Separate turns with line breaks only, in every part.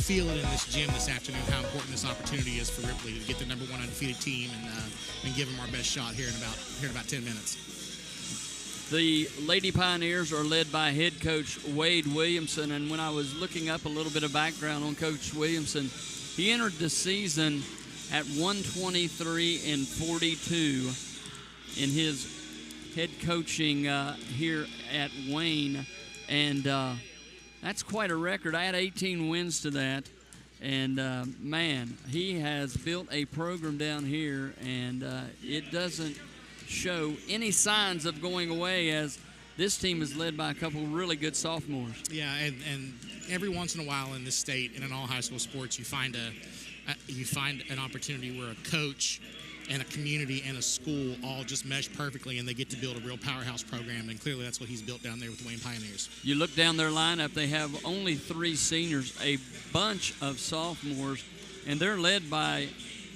feel it in this gym this afternoon how important this opportunity is for Ripley to get the #1 undefeated team and give them our best shot here in about 10 minutes.
The Lady Pioneers are led by head coach Wade Williamson, and when I was looking up a little bit of background on Coach Williamson, he entered the season at 123-42 in his head coaching here at Wayne, and that's quite a record. I had 18 wins to that, and man, he has built a program down here, and it doesn't show any signs of going away, as this team is led by a couple really good sophomores.
Yeah, and every once in a while in this state, and in all high school sports, you find an opportunity where a coach and a community and a school all just mesh perfectly, and they get to build a real powerhouse program, and clearly that's what he's built down there with the Wayne Pioneers.
You look down their lineup, they have only 3 seniors, a bunch of sophomores, and they're led by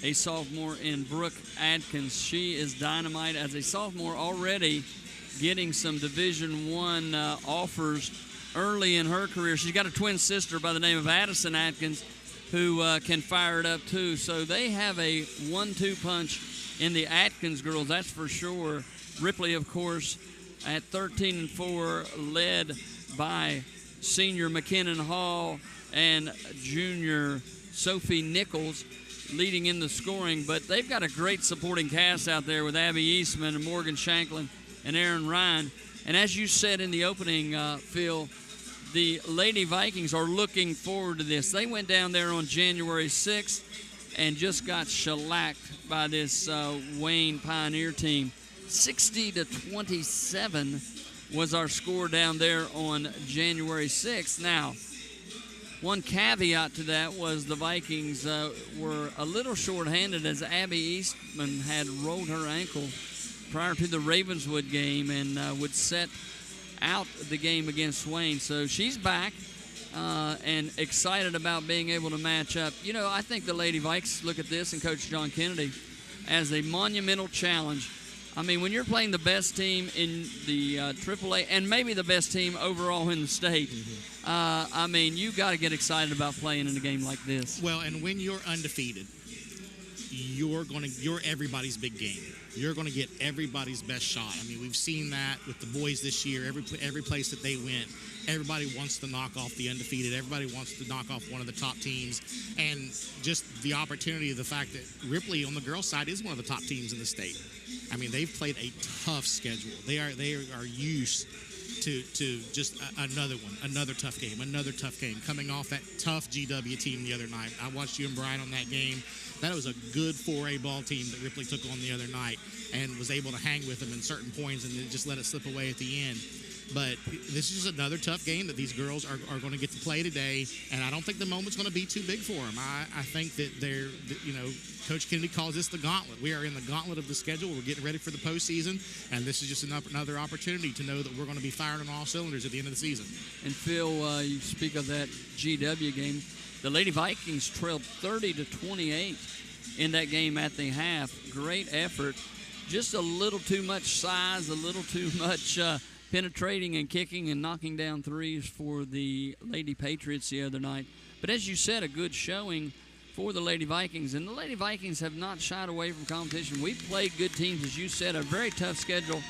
a sophomore in Brooke Adkins. She is dynamite as a sophomore, already getting some Division I offers early in her career. She's got a twin sister by the name of Addison Atkins who can fire it up too. So they have a 1-2 punch in the Atkins girls, that's for sure. Ripley, of course, at 13-4, led by senior McKinnon Hall and junior Sophie Nichols, leading in the scoring, but they've got a great supporting cast out there with Abby Eastman and Morgan Shanklin and Aaron Ryan. And as you said in the opening, Phil, the Lady Vikings are looking forward to this. They went down there on January 6th and just got shellacked by this Wayne Pioneer team. 60-27 was our score down there on January 6th. Now, one caveat to that was the Vikings were a little shorthanded, as Abby Eastman had rolled her ankle prior to the Ravenswood game and would set out the game against Wayne. So she's back and excited about being able to match up. You know, I think the Lady Vikes look at this and Coach John Kennedy as a monumental challenge. I mean, when you're playing the best team in the AAA and maybe the best team overall in the state, I mean, you got to get excited about playing in a game like this.
Well, and when you're undefeated, you're everybody's big game. You're going to get everybody's best shot. I mean, we've seen that with the boys this year. Every place that they went, everybody wants to knock off the undefeated. Everybody wants to knock off one of the top teams. And just the opportunity of the fact that Ripley on the girls' side is one of the top teams in the state. I mean, they've played a tough schedule. They are used to just another tough game, coming off that tough GW team the other night. I watched you and Brian on that game. That was a good 4A ball team that Ripley took on the other night and was able to hang with them in certain points and then just let it slip away at the end. But this is just another tough game that these girls are going to get to play today, and I don't think the moment's going to be too big for them. I think that Coach Kennedy calls this the gauntlet. We are in the gauntlet of the schedule. We're getting ready for the postseason, and this is just another opportunity to know that we're going to be firing on all cylinders at the end of the season.
And Phil, you speak of that GW game. The Lady Vikings trailed 30-28 in that game at the half. Great effort. Just a little too much size, a little too much penetrating and kicking and knocking down threes for the Lady Patriots the other night. But as you said, a good showing for the Lady Vikings. And the Lady Vikings have not shied away from competition. We've played good teams, as you said, a very tough schedule.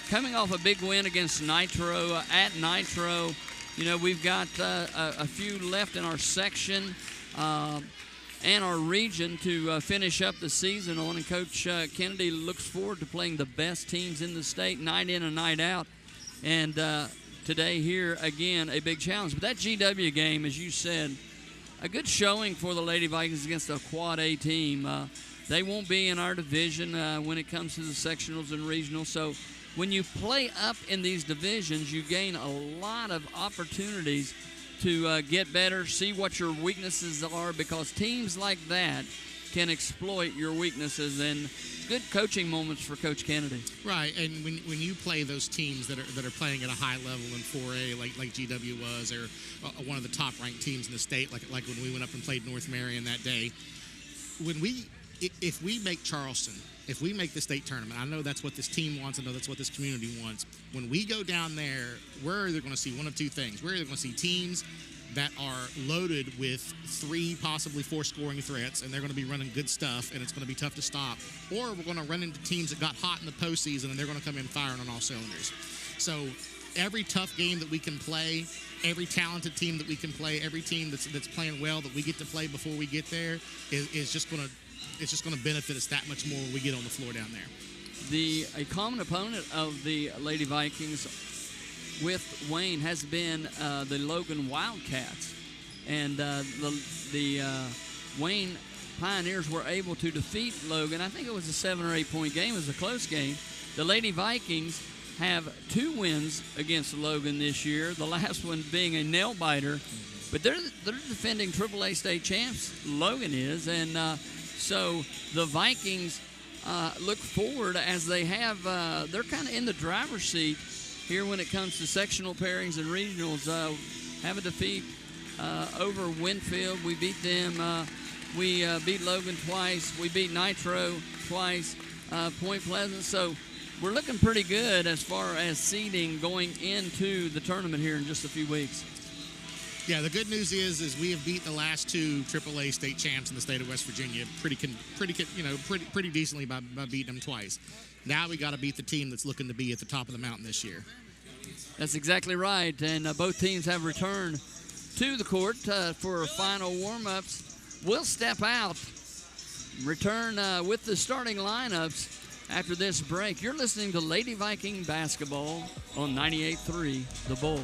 Coming off a big win against Nitro, at Nitro, you know, we've got a few left in our section and our region to finish up the season on. And Coach Kennedy looks forward to playing the best teams in the state, night in and night out. And today here, again, a big challenge. But that GW game, as you said, a good showing for the Lady Vikings against a Quad A team. They won't be in our division when it comes to the sectionals and regionals. So when you play up in these divisions, you gain a lot of opportunities to get better, see what your weaknesses are, because teams like that can exploit your weaknesses, and good coaching moments for Coach Kennedy.
Right, and when you play those teams that are playing at a high level in 4A, like GW was, or one of the top-ranked teams in the state, like when we went up and played North Marion that day, if we make Charleston, if we make the state tournament, I know that's what this team wants, I know that's what this community wants. When we go down there, we're either going to see one of two things. We're either going to see teams that are loaded with 3, possibly 4 scoring threats, and they're going to be running good stuff, and it's going to be tough to stop. Or we're going to run into teams that got hot in the postseason, and they're going to come in firing on all cylinders. So every tough game that we can play, every talented team that we can play, every team that's playing well that we get to play before we get there is just going to benefit us that much more when we get on the floor down there.
A common opponent of the Lady Vikings with Wayne has been the Logan Wildcats, and the Wayne Pioneers were able to defeat Logan. I think it was a 7 or 8 point game. It was a close game. The Lady Vikings have 2 wins against Logan this year, the last one being a nail biter, but they're defending AAA state champs, Logan is, and so the Vikings look forward as they have, they're kind of in the driver's seat here when it comes to sectional pairings and regionals. Have a defeat over Winfield. We beat them. We beat Logan twice. We beat Nitro twice. Point Pleasant. So we're looking pretty good as far as seeding going into the tournament here in just a few weeks.
Yeah, the good news is we have beat the last 2 AAA state champs in the state of West Virginia pretty decently by beating them twice. Now we got to beat the team that's looking to be at the top of the mountain this year.
That's exactly right, and both teams have returned to the court for final warm-ups. We'll step out, return with the starting lineups after this break. You're listening to Lady Viking Basketball on 98.3 The Bull.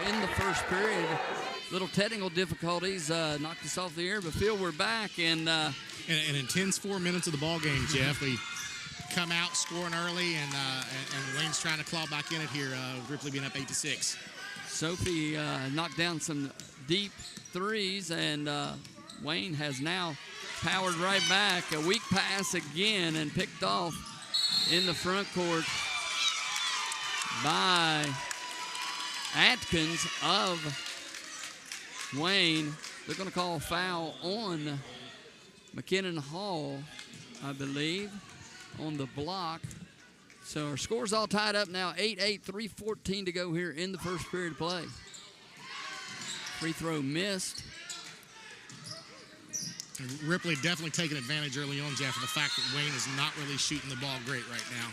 in the first period. Little technical difficulties knocked us off the air, but Phil, we're back. And
an intense 4 minutes of the ball game, Jeff. We come out scoring early, and Wayne's trying to claw back in it here. Ripley being up 8-6.
Sophie knocked down some deep threes, and Wayne has now powered right back. A weak pass again and picked off in the front court by Atkins of Wayne. They're going to call a foul on McKinnon Hall, I believe, on the block. So our score's all tied up now, 8-8, 3:14 to go here in the first period of play. Free throw missed.
Ripley definitely taking advantage early on, Jeff, of the fact that Wayne is not really shooting the ball great right now.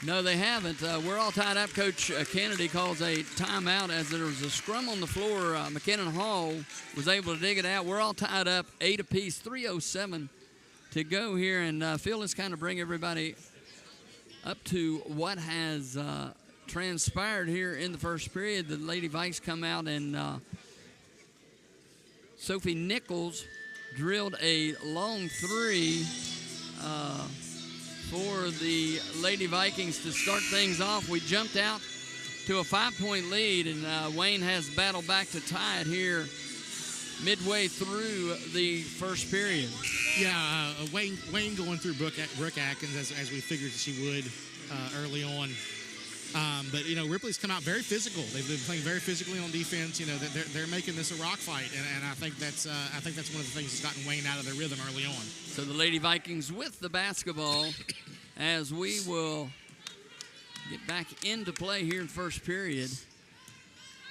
No, they haven't. We're all tied up. Coach Kennedy calls a timeout as there was a scrum on the floor. McKinnon Hall was able to dig it out. We're all tied up, 8 apiece, 3:07 to go here. And Phil, let's kind of bring everybody up to what has transpired here in the first period. The Lady Vikes come out, and Sophie Nichols drilled a long three for the Lady Vikings to start things off. We jumped out to a 5-point lead, and Wayne has battled back to tie it here midway through the first period.
Yeah, Wayne going through Brooke Atkins as we figured she would early on. But, Ripley's come out very physical. They've been playing very physically on defense. They're making this a rock fight, and I think that's one of the things that's gotten Wayne out of their rhythm early on.
So the Lady Vikings with the basketball as we will get back into play here in first period.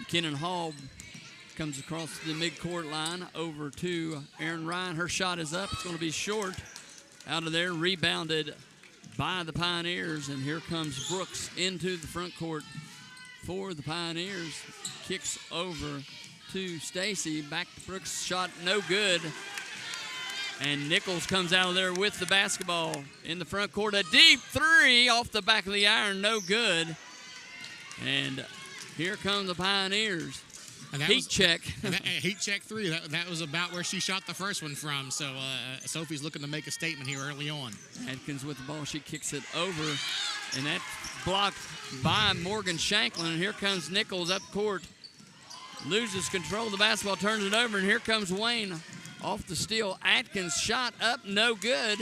McKinnon Hall comes across the midcourt line over to Erin Ryan. Her shot is up. It's going to be short. Out of there, rebounded by the Pioneers, and here comes Brooks into the front court for the Pioneers. Kicks over to Stacy. Back to Brooks. Shot no good. And Nichols comes out of there with the basketball in the front court. A deep three off the back of the iron. No good. And here come the Pioneers. Heat check.
Heat check three. That was about where she shot the first one from. So Sophie's looking to make a statement here early on.
Atkins with the ball. She kicks it over. And that's blocked by Morgan Shanklin. And here comes Nichols up court. Loses control of the basketball, turns it over. And here comes Wayne off the steal. Atkins shot up, no good.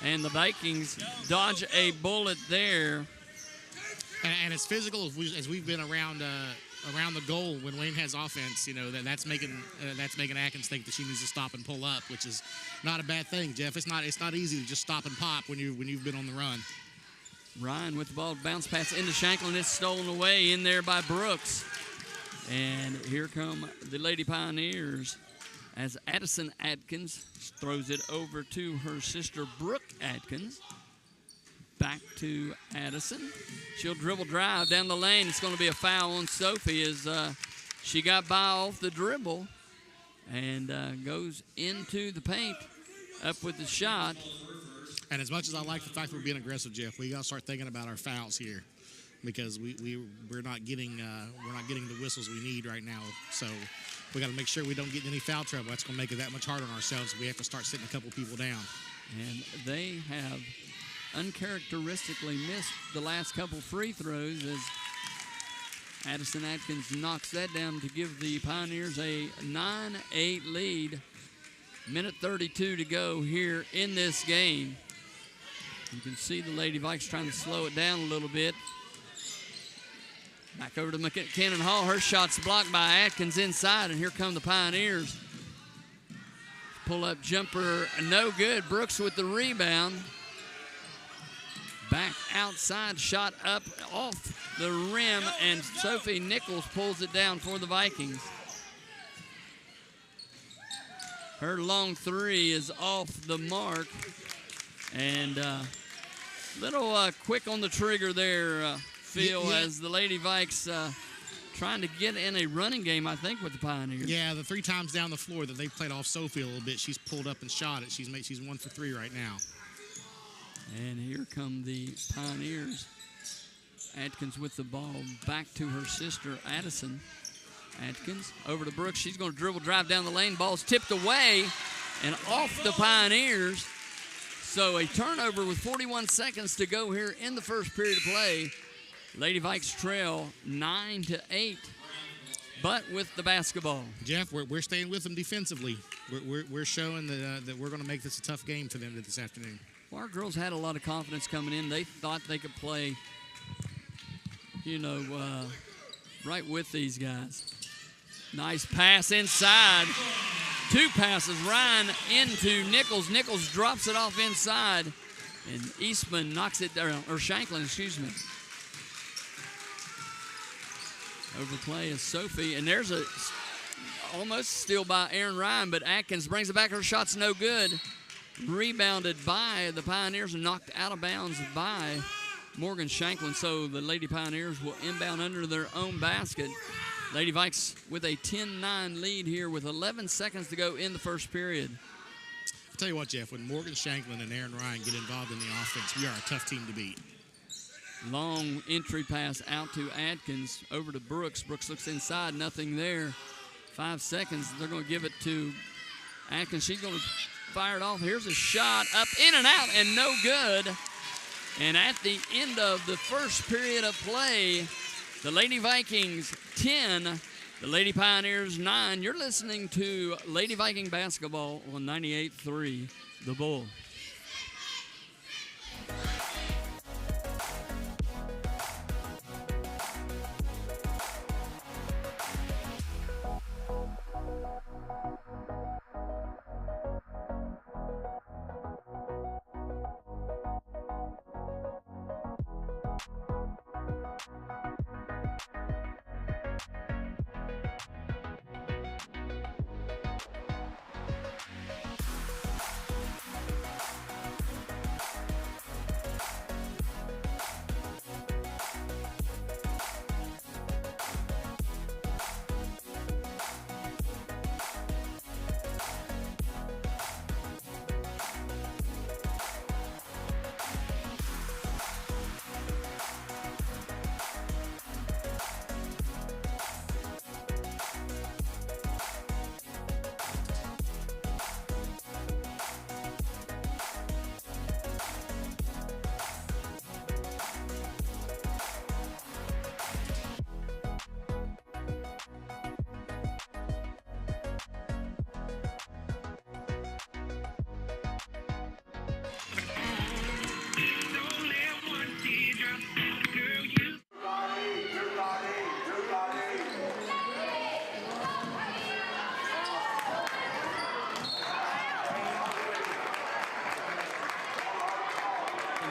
And the Vikings dodge a bullet there.
And as physical as we've been around the goal when Wayne has offense, that's making Atkins think that she needs to stop and pull up, which is not a bad thing, Jeff. It's not easy to just stop and pop when you've been on the run.
Ryan with the ball, bounce pass into Shanklin. It's stolen away in there by Brooks. And here come the Lady Pioneers as Addison Atkins throws it over to her sister Brooke Atkins. Back to Addison. She'll dribble drive down the lane. It's going to be a foul on Sophie as she got by off the dribble and goes into the paint up with the shot.
And as much as I like the fact that we're being aggressive, Jeff, we got to start thinking about our fouls here because we're not getting the whistles we need right now. So we got to make sure we don't get in any foul trouble. That's going to make it that much harder on ourselves. We have to start sitting a couple people down.
And they have uncharacteristically missed the last couple free throws as Addison Atkins knocks that down to give the Pioneers a 9-8 lead. Minute 32 to go here in this game. You can see the Lady Vikes trying to slow it down a little bit. Back over to McKinnon Hall. Her shot's blocked by Atkins inside, and here come the Pioneers. Pull-up jumper, no good. Brooks with the rebound. Back outside, shot up off the rim, and Sophie Nichols pulls it down for the Vikings. Her long three is off the mark. And little quick on the trigger there, Phil, as the Lady Vikes trying to get in a running game, I think, with the Pioneers.
Yeah, the 3 times down the floor that they've played off Sophie a little bit, she's pulled up and shot it. She's 1 for 3 right now.
And here come the Pioneers. Atkins with the ball back to her sister, Addison. Atkins over to Brooks. She's going to dribble, drive down the lane. Ball's tipped away and off the Pioneers. So a turnover with 41 seconds to go here in the first period of play. Lady Vikes trail 9-8, but with the basketball.
Jeff, we're staying with them defensively. We're showing that we're going to make this a tough game for them this afternoon.
Well, our girls had a lot of confidence coming in. They thought they could play, right with these guys. Nice pass inside. 2 passes. Ryan into Nichols. Nichols drops it off inside, and Eastman knocks it down, or Shanklin, excuse me. Overplay is Sophie, and there's a almost steal by Aaron Ryan, but Atkins brings it back. Her shot's no good. Rebounded by the Pioneers and knocked out of bounds by Morgan Shanklin. So the Lady Pioneers will inbound under their own basket. Lady Vikes with a 10-9 lead here with 11 seconds to go in the first period.
I'll tell you what, Jeff, when Morgan Shanklin and Aaron Ryan get involved in the offense, we are a tough team to beat.
Long entry pass out to Atkins, over to Brooks. Brooks looks inside, nothing there. 5 seconds, they're going to give it to Atkins. She's going to fire it off. Here's a shot, up, in and out, and no good. And at the end of the first period of play, the Lady Vikings 10, the Lady Pioneers 9. You're listening to Lady Viking basketball on 98.3 The Bull.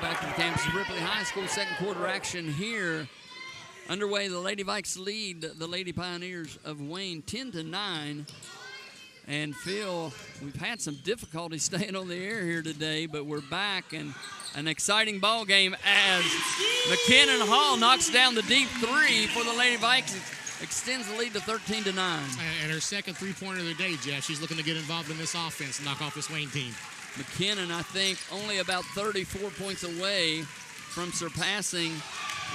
Back to the campus of Ripley High School. Second quarter action here. Underway, the Lady Vikes lead the Lady Pioneers of Wayne 10-9. And Phil, we've had some difficulty staying on the air here today, but we're back, and an exciting ball game as McKinnon Hall knocks down the deep three for the Lady Vikes. Extends the lead to 13-9.
And her second three-pointer of the day, Jeff. She's looking to get involved in this offense and knock off this Wayne team.
McKinnon, I think, only about 34 points away from surpassing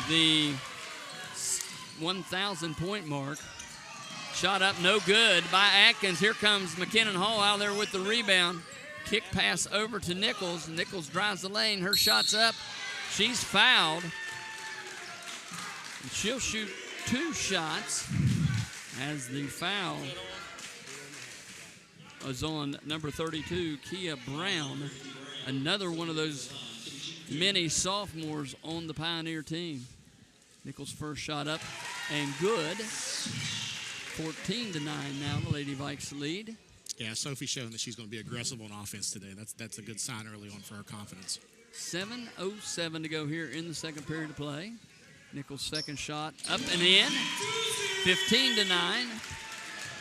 the 1,000-point mark. Shot up, no good by Atkins. Here comes McKinnon Hall out there with the rebound. Kick pass over to Nichols. Nichols drives the lane. Her shot's up. She's fouled. And she'll shoot 2 shots as the foul is on number 32, Kia Brown. Another one of those many sophomores on the Pioneer team. Nichols' first shot up and good. 14-9 now, the Lady Vikes lead.
Yeah, Sophie's showing that she's going to be aggressive on offense today. That's a good sign early on for her confidence.
7:07 to go here in the second period of play. Nichols' second shot up and in. 15-9.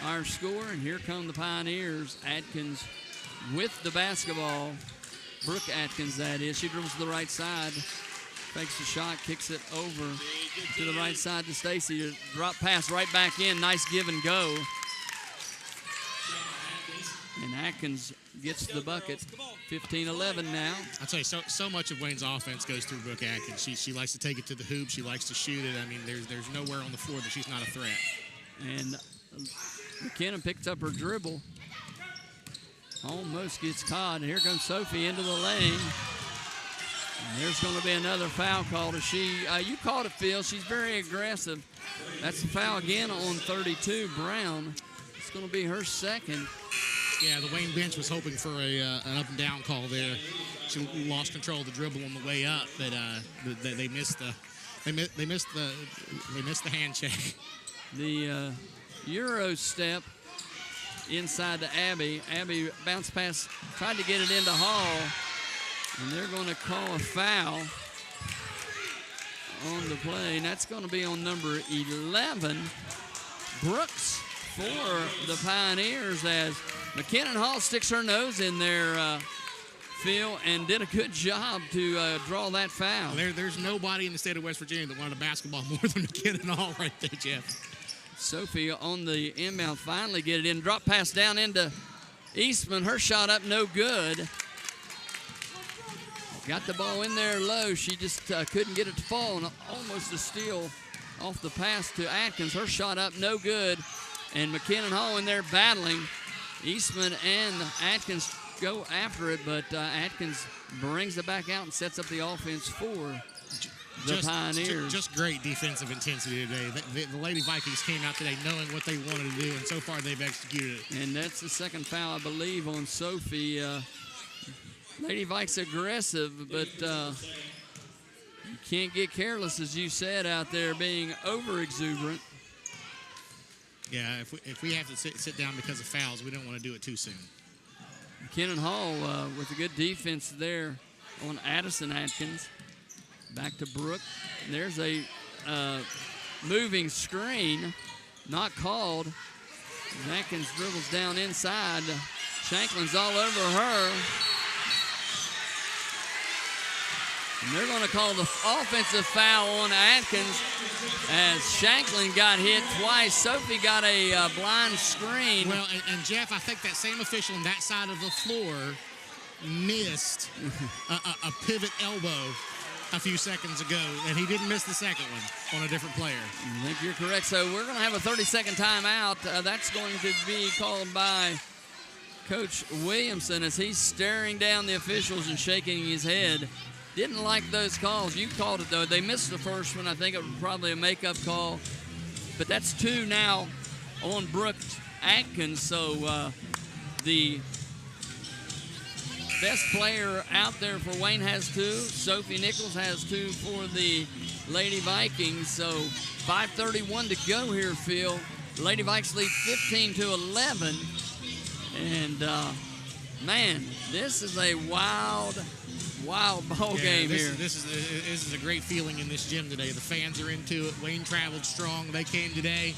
Our score, and here come the Pioneers. Atkins with the basketball. Brooke Atkins, that is. She dribbles to the right side. Fakes the shot, kicks it over to the right side to Stacy. Drop pass right back in. Nice give and go. And Atkins gets the bucket. 15-11 now.
I'll tell you, so much of Wayne's offense goes through Brooke Atkins. She likes to take it to the hoop. She likes to shoot it. I mean, there's nowhere on the floor that she's not a threat.
And McKenna picks up her dribble. Almost gets caught. And here comes Sophie into the lane. And there's going to be another foul call. You called it, Phil. She's very aggressive. That's a foul again on 32, Brown. It's going to be her second.
Yeah, the Wayne bench was hoping for an up and down call there. She lost control of the dribble on the way up, but they missed the hand check.
The Euro step inside to Abby. Abby bounced pass, tried to get it into Hall, and they're going to call a foul on the play, and that's going to be on number 11, Brooks, for the Pioneers, as McKinnon Hall sticks her nose in there, Phil, and did a good job to draw that foul.
There's nobody in the state of West Virginia that wanted a basketball more than McKinnon Hall right there, Jeff.
Sophie on the inbound finally get it in. Drop pass down into Eastman. Her shot up, no good. Got the ball in there low. She just couldn't get it to fall, and almost a steal off the pass to Atkins. Her shot up, no good. And McKinnon Hall in there battling. Eastman and Atkins go after it, but Atkins brings it back out and sets up the offense for the Pioneers.
Just great defensive intensity today. The Lady Vikings came out today knowing what they wanted to do, and so far they've executed it.
And that's the second foul, I believe, on Sophie. Lady Vikes aggressive, but you can't get careless, as you said, out there being over-exuberant.
Yeah, if we have to sit down because of fouls, we don't want to do it too soon.
McKinnon Hall with a good defense there on Addison Atkins. Back to Brooke. There's a moving screen, not called. Atkins dribbles down inside. Shanklin's all over her. And they're going to call the offensive foul on Atkins as Shanklin got hit twice. Sophie got a blind screen.
Well, and Jeff, I think that same official on that side of the floor missed a pivot elbow a few seconds ago, and he didn't miss the second one on a different player.
I think you're correct. So we're going to have a 30-second timeout. That's going to be called by Coach Williamson as he's staring down the officials and shaking his head. Didn't like those calls. You called it, though. They missed the first one. I think it was probably a makeup call. But that's two now on Brooke Atkins. So the best player out there for Wayne has two. Sophie Nichols has two for the Lady Vikings. So 5:31 to go here, Phil. Lady Vikes lead 15-11. And, man, this is a wild ball game here.
This is a great feeling in this gym today. The fans are into it. Wayne traveled strong. They came today.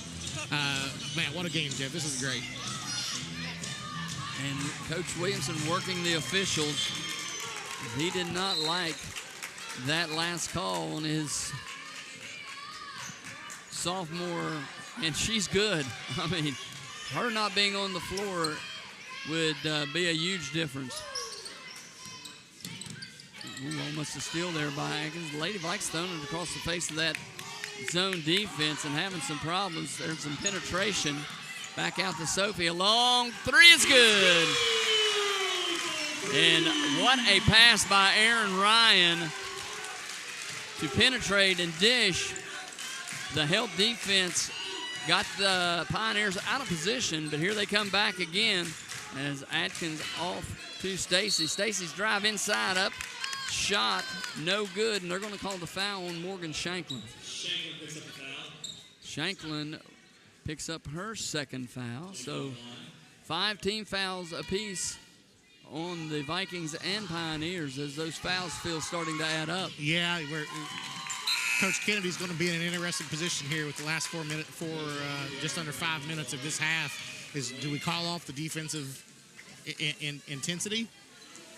Man, what a game, Jeff. This is great.
And Coach Williamson working the officials. He did not like that last call on his sophomore, and she's good. I mean, her not being on the floor would be a huge difference. Ooh, almost a steal there by Atkins. Lady Vikes throwing it across the face of that zone defense and having some problems. There's some penetration. Back out to Sophie. A long three is good. And what a pass by Aaron Ryan to penetrate and dish. The help defense got the Pioneers out of position, but here they come back again as Atkins off to Stacy. Stacy's drive inside up. Shot, no good, and they're going to call the foul on Morgan Shanklin. Shanklin picks up her second foul. So 5 team fouls apiece on the Vikings and Pioneers as those fouls feel starting to add up.
Yeah, Coach Kennedy's going to be in an interesting position here with the last 4 minutes, just under 5 minutes of this half. Do we call off the defensive intensity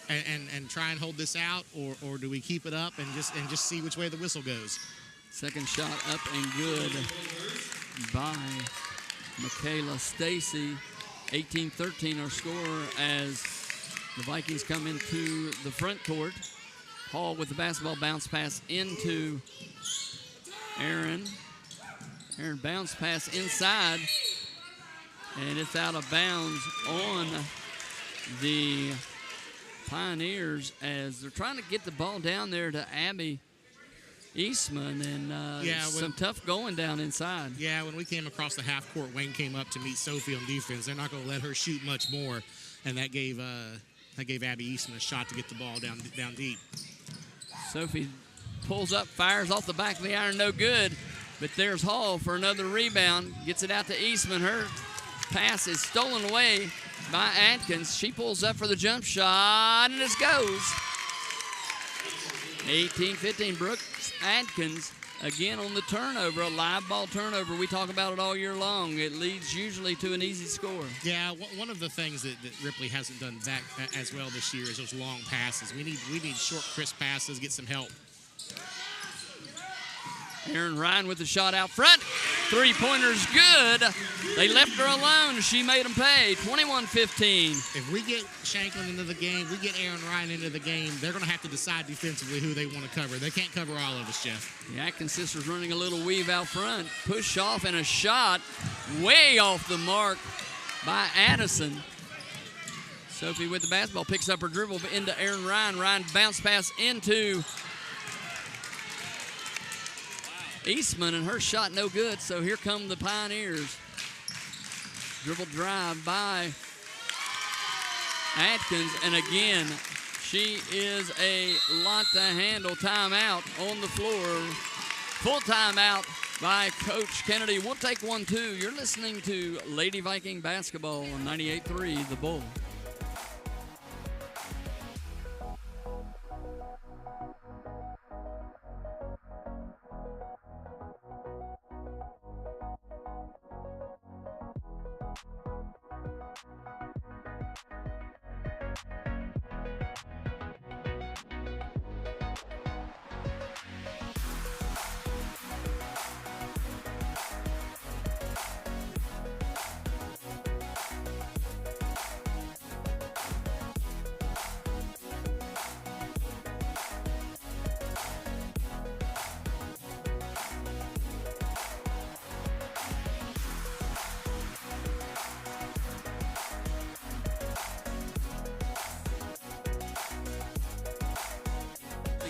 and try and hold this out, or do we keep it up and just see which way the whistle goes?
Second shot up and good by Michaela Stacy. 18-13 our score as the Vikings come into the front court. Hall with the basketball, bounce pass into Aaron. Aaron bounce pass inside, and it's out of bounds on the Pioneers as they're trying to get the ball down there to Abby Eastman, and some tough going down inside.
Yeah, when we came across the half court, Wayne came up to meet Sophie on defense. They're not going to let her shoot much more, and that gave Abby Eastman a shot to get the ball down deep.
Sophie pulls up, fires off the back of the iron, no good. But there's Hall for another rebound. Gets it out to Eastman. Her pass is stolen away by Atkins. She pulls up for the jump shot, and it goes. 18-15, Brooks Atkins again on the turnover, a live ball turnover. We talk about it all year long. It leads usually to an easy score.
Yeah, one of the things that Ripley hasn't done that as well this year is those long passes. We need short, crisp passes, get some help.
Aaron Ryan with the shot out front. Three-pointer's good. They left her alone. She made them pay. 21-15.
If we get Shanklin into the game, we get Aaron Ryan into the game, they're going to have to decide defensively who they want to cover. They can't cover all of us, Jeff.
The Atkins sisters running a little weave out front. Push off and a shot way off the mark by Addison. Sophie with the basketball picks up her dribble into Aaron Ryan. Ryan bounce pass into Eastman, and her shot no good, so here come the Pioneers. Dribble drive by Atkins, and again, she is a lot to handle. Timeout on the floor. Full timeout by Coach Kennedy. We'll take 1-2. You're listening to Lady Viking Basketball on 98.3 The Bull.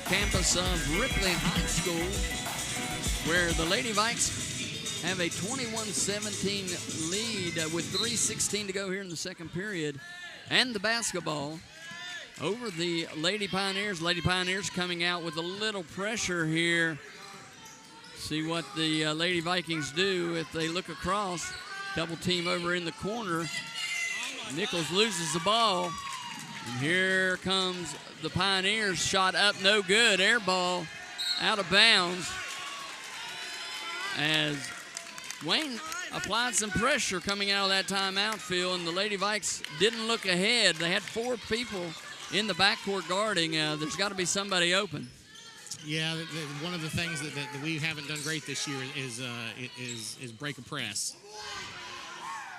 Campus of Ripley High School, where the Lady Vikes have a 21-17 lead with 3:16 to go here in the second period, and the basketball over the Lady Pioneers. Lady Pioneers coming out with a little pressure here. See what the Lady Vikings do if they look across. Double team over in the corner. Nichols loses the ball. And here comes the Pioneers. Shot up, no good. Air ball out of bounds. As Wayne applied some pressure coming out of that timeout, Phil, and the Lady Vikes didn't look ahead. They had four people in the backcourt guarding. There's got to be somebody open.
Yeah, one of the things that we haven't done great this year is break a press.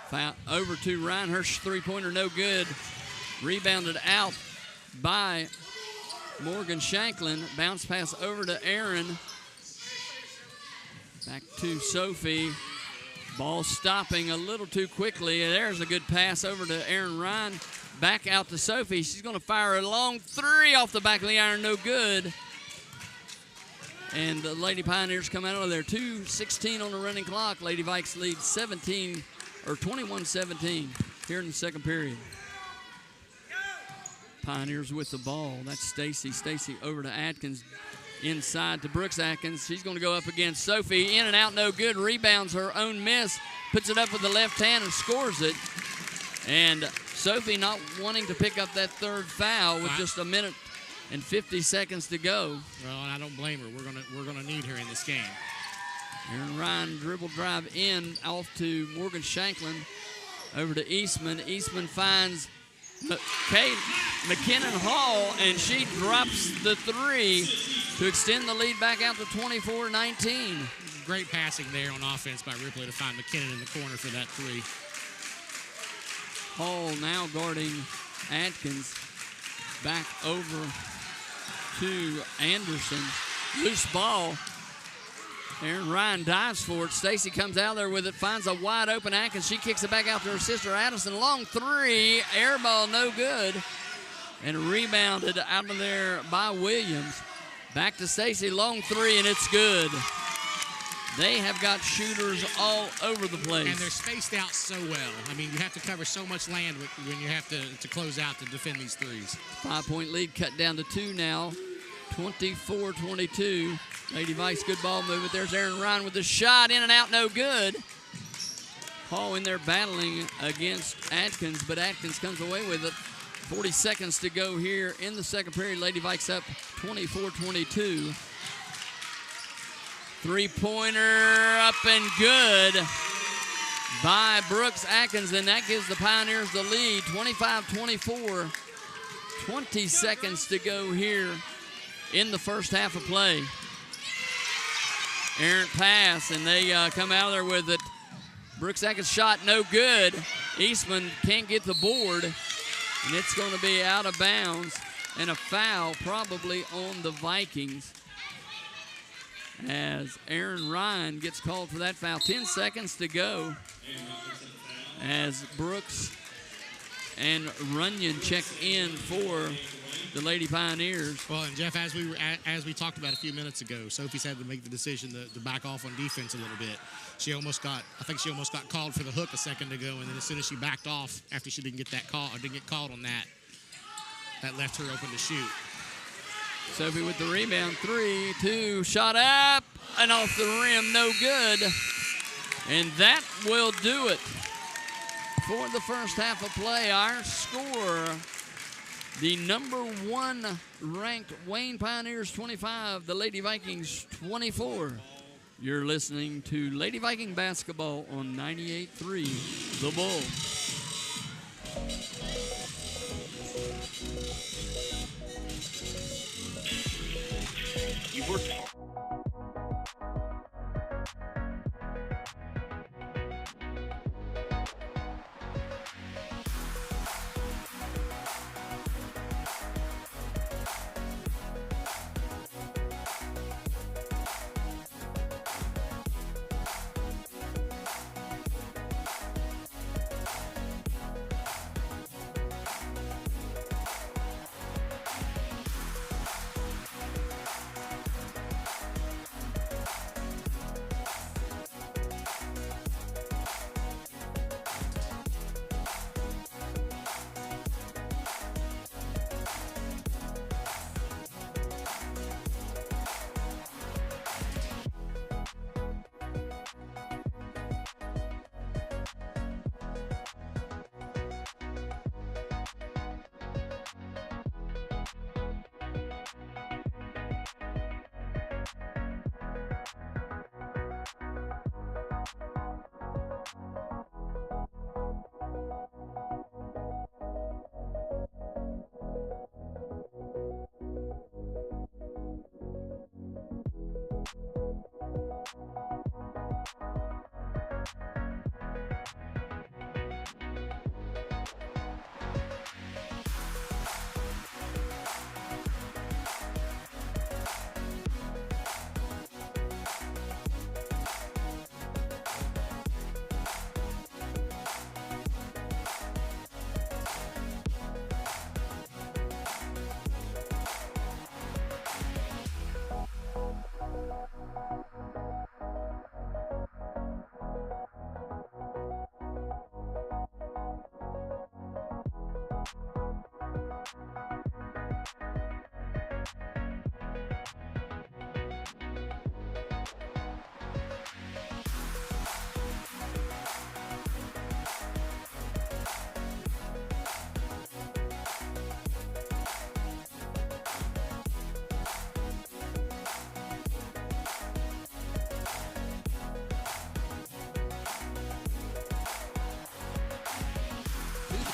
Foul over to Ryan Hirsch, three-pointer, no good. Rebounded out by Morgan Shanklin. Bounce pass over to Aaron. Back to Sophie. Ball stopping a little too quickly. And there's a good pass over to Aaron Ryan. Back out to Sophie. She's going to fire a long three off the back of the iron. No good. And the Lady Pioneers come out of there. 2:16 on the running clock. Lady Vikes lead 21-17 here in the second period. Pioneers with the ball. That's Stacy. Stacy over to Atkins. Inside to Brooks Atkins. She's going to go up against Sophie. In and out, no good. Rebounds her own miss. Puts it up with the left hand and scores it. And Sophie not wanting to pick up that third foul with just a minute and 50 seconds to go.
Well, I don't blame her. We're gonna need her in this game.
Aaron Ryan dribble drive in off to Morgan Shanklin. Over to Eastman. Eastman finds McKinnon Hall, and she drops the three to extend the lead back out to 24-19.
Great passing there on offense by Ripley to find McKinnon in the corner for that three.
Hall now guarding Atkins. Back over to Anderson. Loose ball. Aaron Ryan dives for it. Stacy comes out there with it, finds a wide open Atkins. She kicks it back out to her sister Addison. Long three, air ball no good. And rebounded out of there by Williams. Back to Stacy, long three, and it's good. They have got shooters all over the place.
And they're spaced out so well. I mean, you have to cover so much land when you have to close out to defend these threes.
5-point lead cut down to 2 now. 24-22. Lady Vikes, good ball movement. There's Aaron Ryan with the shot, in and out, no good. Hall in there battling against Atkins, but Atkins comes away with it. 40 seconds to go here in the second period. Lady Vikes up 24-22. Three-pointer up and good by Brooks Atkins, and that gives the Pioneers the lead, 25-24. 20 seconds to go here in the first half of play. Errant pass, and they come out of there with it. Brooks Atkins shot no good. Eastman can't get the board, and it's going to be out of bounds, and a foul probably on the Vikings as Aaron Ryan gets called for that foul. 10 seconds to go as Brooks and Runyon check in for the Lady Pioneers.
Well, and Jeff, as we talked about a few minutes ago, Sophie's had to make the decision to back off on defense a little bit. I think she almost got called for the hook a second ago, and then as soon as she backed off after she didn't get that call, or didn't get called on that left her open to shoot.
Sophie with the rebound, 3-2, shot up and off the rim, no good. And that will do it for the first half of play. Our score, the number 1 ranked Wayne Pioneers 25, the Lady Vikings 24. You're listening to Lady Viking basketball on 98.3 The Bull.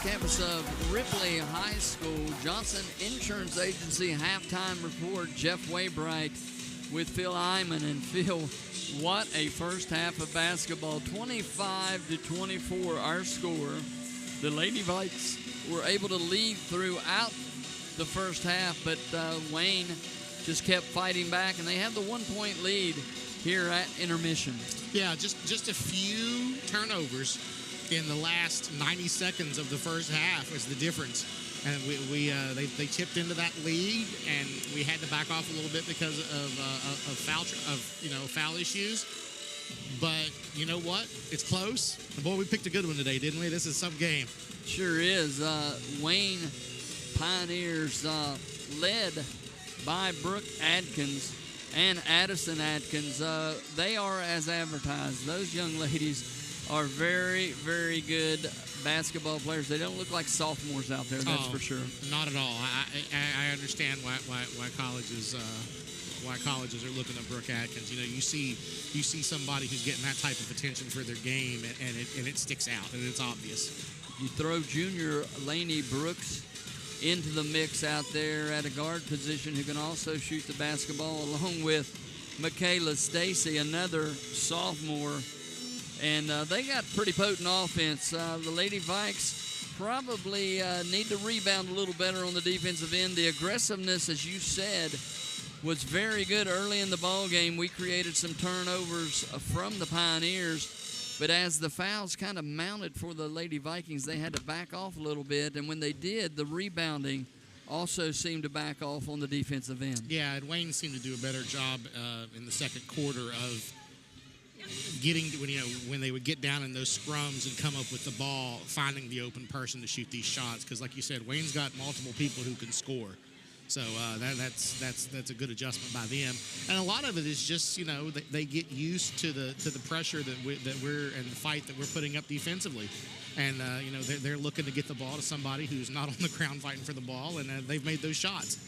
Campus of Ripley High School, Johnson Insurance Agency halftime report. Jeff Waybright with Phil Hyman. And Phil, what a first half of basketball. 25-24 our score. The Lady Vikes were able to lead throughout the first half, but Wayne just kept fighting back, and they have the 1-point lead here at intermission.
Yeah, just a few turnovers in the last 90 seconds of the first half is the difference. And they tipped into that lead, and we had to back off a little bit because of foul issues. But you know what? It's close. And boy, we picked a good one today, didn't we? This is some game.
Sure is. Wayne Pioneers led by Brooke Adkins and Addison Adkins. They are as advertised. Those young ladies are very, very good basketball players. They don't look like sophomores out there, that's for sure.
Not at all. I understand why colleges are looking at Brooke Adkins. You know, you see somebody who's getting that type of attention for their game, and it sticks out, and it's obvious.
You throw junior Lainey Brooks into the mix out there at a guard position who can also shoot the basketball, along with Michaela Stacy, another sophomore. And they got pretty potent offense. The Lady Vikes probably need to rebound a little better on the defensive end. The aggressiveness, as you said, was very good early in the ball game. We created some turnovers from the Pioneers, but as the fouls kind of mounted for the Lady Vikings, they had to back off a little bit. And when they did, the rebounding also seemed to back off on the defensive end.
Yeah, and Wayne seemed to do a better job in the second quarter of getting when they would get down in those scrums and come up with the ball, finding the open person to shoot these shots. Because, like you said, Wayne's got multiple people who can score, so that's a good adjustment by them. And a lot of it is just they get used to the pressure that we're and the fight that we're putting up defensively, and they're looking to get the ball to somebody who's not on the ground fighting for the ball, and they've made those shots.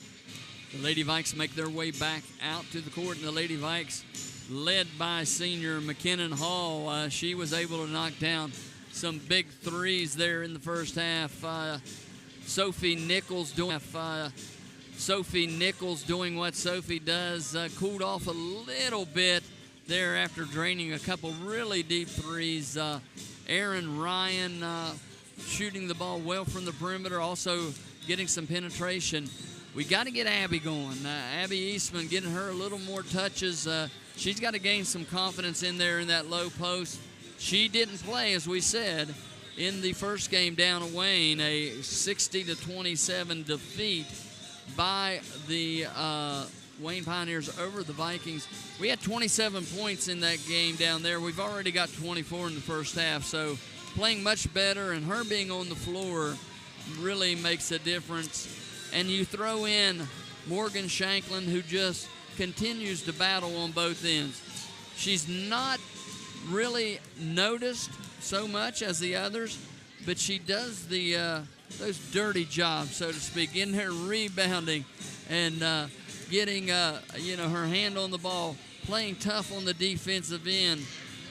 The Lady Vikes make their way back out to the court, and the Lady Vikes, led by senior McKinnon Hall. She was able to knock down some big threes there in the first half. Sophie Nichols doing what Sophie does. Cooled off a little bit there after draining a couple really deep threes. Aaron Ryan shooting the ball well from the perimeter, also getting some penetration. We got to get Abby going. Abby Eastman, getting her a little more touches. She's got to gain some confidence in there in that low post. She didn't play, as we said, in the first game down at Wayne, a 60-27 defeat by the Wayne Pioneers over the Vikings. We had 27 points in that game down there. We've already got 24 in the first half, so playing much better, and her being on the floor really makes a difference. And you throw in Morgan Shanklin, who just continues to battle on both ends. She's not really noticed so much as the others, but she does those dirty jobs, so to speak, in her rebounding and getting her hand on the ball, playing tough on the defensive end,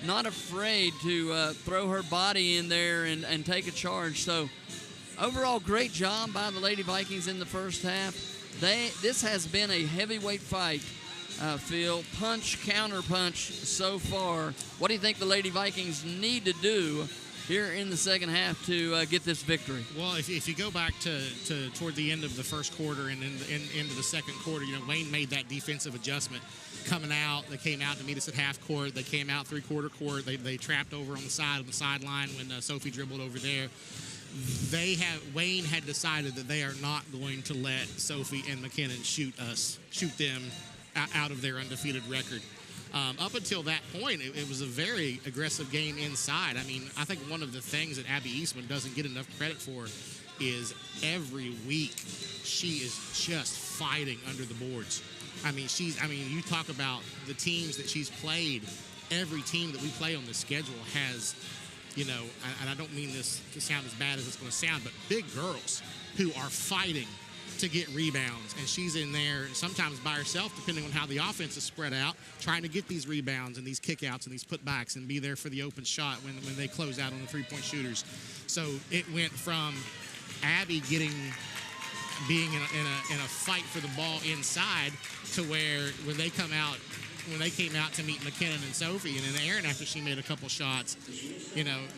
not afraid to throw her body in there and take a charge. So overall, great job by the Lady Vikings in the first half. This has been a heavyweight fight, Phil. Punch, counter punch so far. What do you think the Lady Vikings need to do here in the second half to get this victory?
Well, if you go back to toward the end of the first quarter and into the second quarter, Wayne made that defensive adjustment coming out. They came out to meet us at half court. They came out three-quarter court. They trapped over on the sideline when Sophie dribbled over there. Wayne had decided that they are not going to let Sophie and McKinnon shoot them out of their undefeated record. Up until that point, it was a very aggressive game inside. I mean, I think one of the things that Abby Eastman doesn't get enough credit for is every week she is just fighting under the boards. I mean, you talk about the teams that she's played. Every team that we play on the schedule has, and I don't mean this to sound as bad as it's going to sound, but big girls who are fighting to get rebounds, and she's in there sometimes by herself, depending on how the offense is spread out, trying to get these rebounds and these kickouts and these putbacks and be there for the open shot when they close out on the three-point shooters. So it went from Abby being in a fight for the ball inside to where when they come out when they came out to meet McKinnon and Sophie, and then Erin, after she made a couple shots,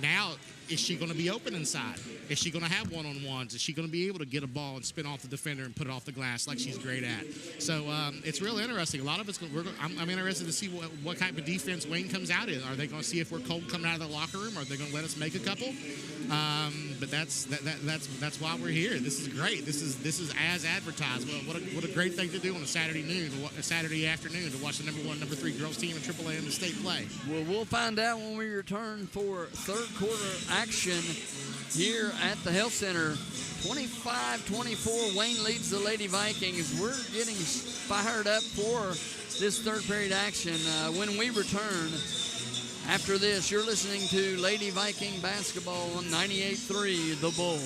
now is she going to be open inside? Is she going to have one-on-ones? Is she going to be able to get a ball and spin off the defender and put it off the glass like she's great at? So it's real interesting. A lot of us, I'm interested to see what type of defense Wayne comes out in. Are they going to see if we're cold coming out of the locker room? Are they going to let us make a couple? But that's why we're here. This is great. This is as advertised. Well, what a great thing to do on a Saturday afternoon to watch the number 1, number 3 girls team in AAA in the state play.
Well, we'll find out when we return for third quarter action here at the Health Center. 25-24, Wayne leads the Lady Vikings. We're getting fired up for this third period action. When we return after this, you're listening to Lady Viking basketball on 98.3 The Bull.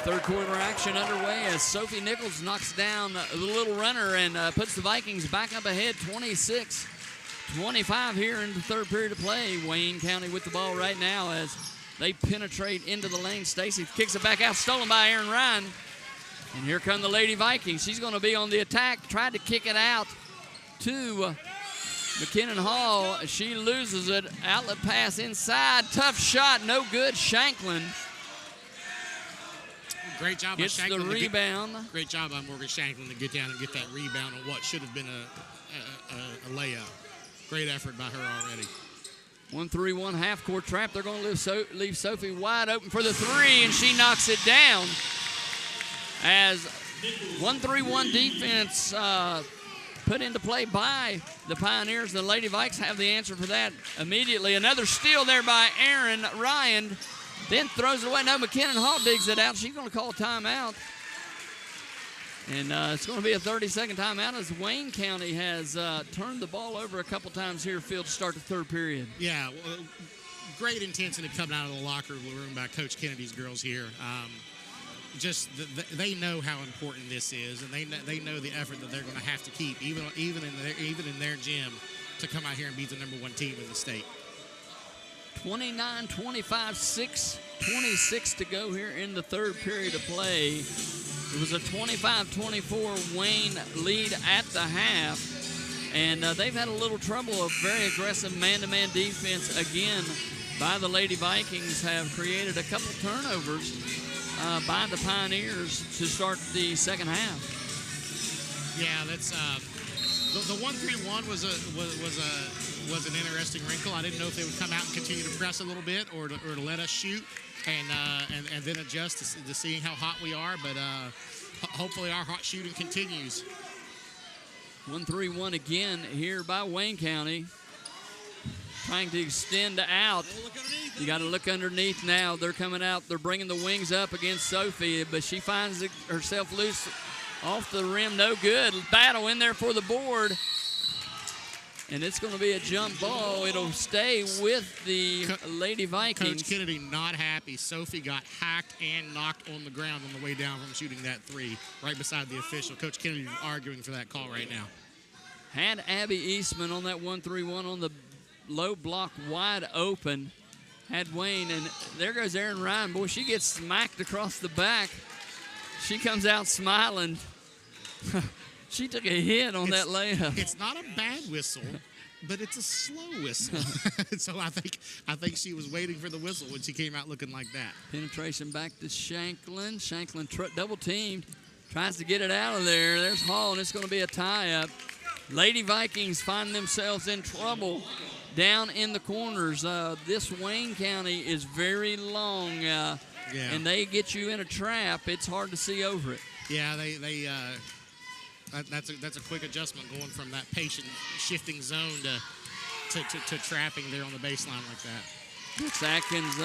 Third quarter action underway as Sophie Nichols knocks down the little runner and puts the Vikings back up ahead 26-25 here in the third period of play. Wayne County with the ball right now as they penetrate into the lane. Stacy kicks it back out, stolen by Aaron Ryan. And here come the Lady Vikings. She's going to be on the attack, tried to kick it out to McKinnon Hall. She loses it. Outlet pass inside. Tough shot, no good. Shanklin
great job
gets
by Shanklin.
The rebound.
Great job by Morgan Shanklin to get down and get that rebound on what should have been a layup. Great effort by her already.
1-3-1 half-court trap. They're going to leave Sophie wide open for the three, and she knocks it down. As 1-3-1 defense put into play by the Pioneers. The Lady Vikes have the answer for that immediately. Another steal there by Aaron Ryan. Then throws it away. No, McKinnon Hall digs it out. She's going to call a timeout. And it's going to be a 30-second timeout as Wayne County has turned the ball over a couple times here, Field, to start the third period.
Yeah, well, great intensity coming out of the locker room by Coach Kennedy's girls here. They know how important this is, and they know the effort that they're going to have to keep, even in their gym, to come out here and beat the number 1 team in the state.
29-25, 6:26 to go here in the third period of play. It was a 25-24 Wayne lead at the half, and they've had a little trouble. A very aggressive man-to-man defense again by the Lady Vikings have created a couple turnovers by the Pioneers to start the second half.
Yeah, that's the 1-3-1 was an interesting wrinkle. I didn't know if they would come out and continue to press a little bit or to let us shoot and then adjust to seeing how hot we are. But hopefully our hot shooting continues.
1-3-1 again here by Wayne County. Trying to extend out. You got to look underneath now. They're coming out. They're bringing the wings up against Sophie, but she finds herself loose off the rim. No good. Battle in there for the board. And it's going to be a jump ball. It'll stay with the Lady Vikings.
Coach Kennedy not happy. Sophie got hacked and knocked on the ground on the way down from shooting that three right beside the official. Coach Kennedy is arguing for that call right now.
Had Abby Eastman on that 1-3-1 on the low block wide open. Had Wayne, and there goes Erin Ryan. Boy, she gets smacked across the back. She comes out smiling. She took a hit on that layup.
It's not a bad whistle, but it's a slow whistle. So I think she was waiting for the whistle when she came out looking like that.
Penetration back to Shanklin. Shanklin double teamed. Tries to get it out of there. There's Hall, and it's going to be a tie-up. Lady Vikings find themselves in trouble down in the corners. This Wayne County is very long, and they get you in a trap. It's hard to see over it. Yeah,
that's a quick adjustment going from that patient shifting zone to trapping there on the baseline like that.
Brooks Atkins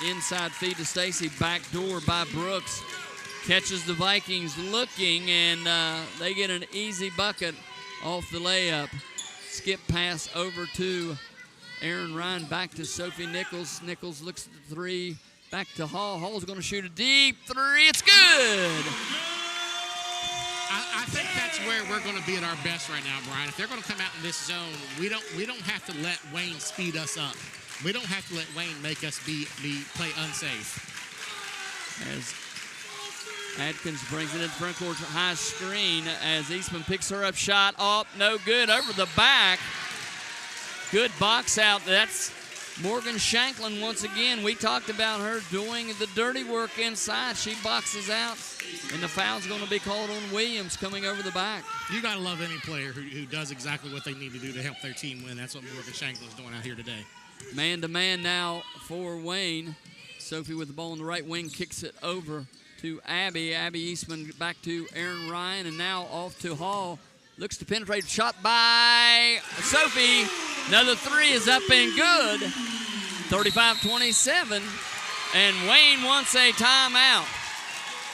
inside feed to Stacy, backdoor by Brooks. Catches the Vikings looking, and they get an easy bucket off the layup. Skip pass over to Erin Ryan, back to Sophie Nichols. Nichols looks at the three, back to Hall. Hall's going to shoot a deep three. It's good.
I think that's where we're going to be at our best right now, Brian. If they're going to come out in this zone, we don't have to let Wayne speed us up. We don't have to let Wayne make us play unsafe.
As Atkins brings it in front court, high screen as Eastman picks her up, shot up, no good, over the back. Good box out. That's Morgan Shanklin once again. We talked about her doing the dirty work inside. She boxes out, and the foul's going to be called on Williams coming over the back.
You got to love any player who does exactly what they need to do to help their team win. That's what Morgan Shanklin's doing out here today.
Man-to-man now for Wayne. Sophie with the ball on the right wing kicks it over to Abby. Abby Eastman back to Erin Ryan, and now off to Hall. Looks to penetrate. Shot by Sophie. Another three is up and good. 35-27. And Wayne wants a timeout.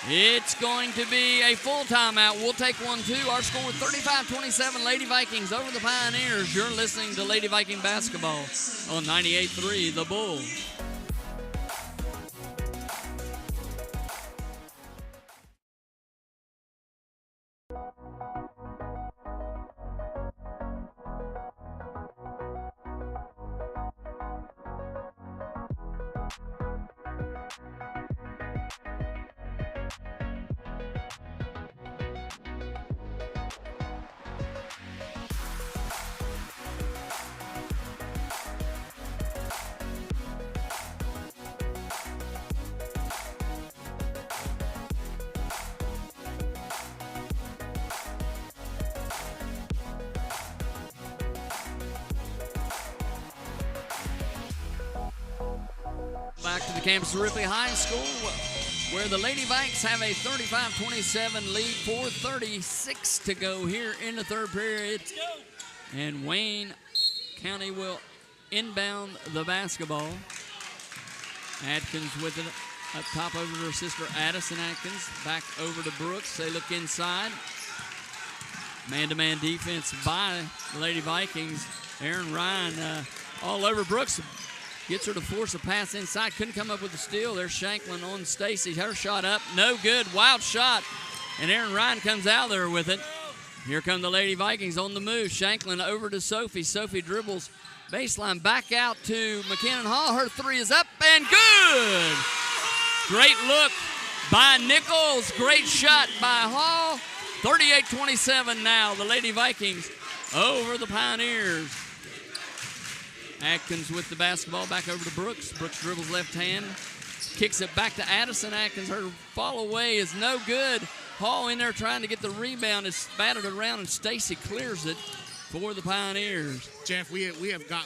It's going to be a full timeout. We'll take one, too. Our score 35-27. Lady Vikings over the Pioneers. You're listening to Lady Viking basketball on 98.3 The Bull. Back to the campus of Ripley High School, where the Lady Vikes have a 35-27 lead, 4:36 to go here in the third period. And Wayne County will inbound the basketball. Atkins with it up top over to her sister Addison Atkins. Back over to Brooks. They look inside. Man-to-man defense by the Lady Vikings. Erin Ryan all over Brooks. Gets her to force a pass inside. Couldn't come up with the steal. There's Shanklin on Stacy. Her shot up. No good. Wild shot. And Erin Ryan comes out there with it. Here come the Lady Vikings on the move. Shanklin over to Sophie. Sophie dribbles baseline back out to McKinnon Hall. Her three is up and good. Great look by Nichols. Great shot by Hall. 38-27 now. The Lady Vikings over the Pioneers. Atkins with the basketball back over to Brooks. Brooks dribbles left hand, kicks it back to Addison. Atkins, her fall away is no good. Hall in there trying to get the rebound. It's batted around, and Stacy clears it for the Pioneers.
Jeff, we have got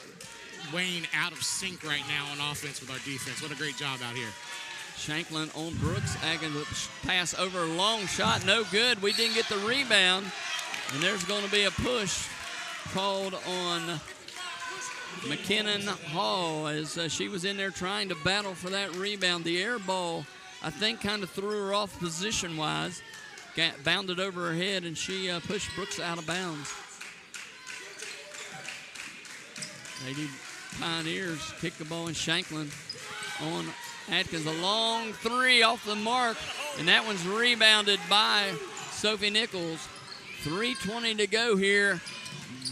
Wayne out of sync right now on offense with our defense. What a great job out here.
Shanklin on Brooks. Atkins pass over a long shot, no good. We didn't get the rebound, and there's going to be a push called on McKinnon Hall as she was in there trying to battle for that rebound. The air ball, I think, kind of threw her off position-wise. Bounded over her head, and she pushed Brooks out of bounds. Lady Pioneers kick the ball, and Shanklin on Atkins. A long three off the mark, and that one's rebounded by Sophie Nichols. 3:20 to go here.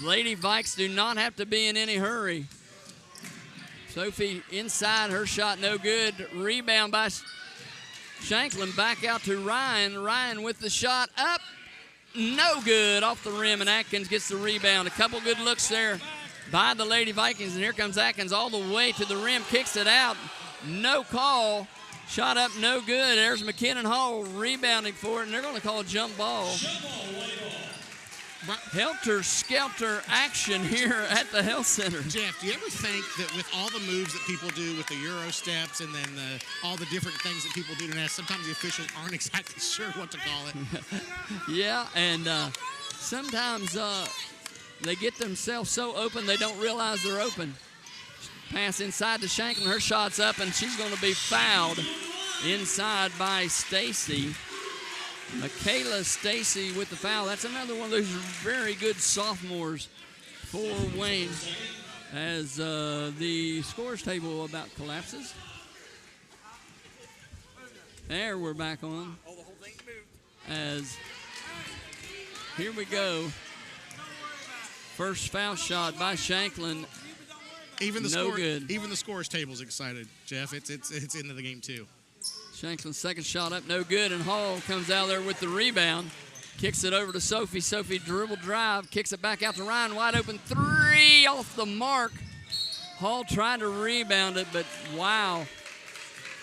Lady Vikes do not have to be in any hurry. Sophie inside, her shot no good. Rebound by Shanklin, back out to Ryan. Ryan with the shot up, no good, off the rim, and Atkins gets the rebound. A couple good looks there by the Lady Vikings, and here comes Atkins all the way to the rim, kicks it out, no call. Shot up, no good. There's McKinnon Hall rebounding for it, and they're going to call a jump ball. Helter-skelter action here at the Health Center.
Jeff, do you ever think that with all the moves that people do with the Euro steps and then all the different things that people do now, sometimes the officials aren't exactly sure what to call it?
Yeah, and sometimes they get themselves so open they don't realize they're open. Pass inside to Shanklin. Her shot's up, and she's going to be fouled inside by Stacy. Michaela Stacy with the foul. That's another one of those very good sophomores for Wayne as the scores table about collapses. There, we're back on. As here we go. First foul shot by Shanklin.
Even the
no
score,
good.
Even the scores table's excited, Jeff. It's into the game too.
Shanklin's second shot up, no good, and Hall comes out there with the rebound. Kicks it over to Sophie. Sophie dribble drive, kicks it back out to Ryan. Wide open three off the mark. Hall trying to rebound it, but wow.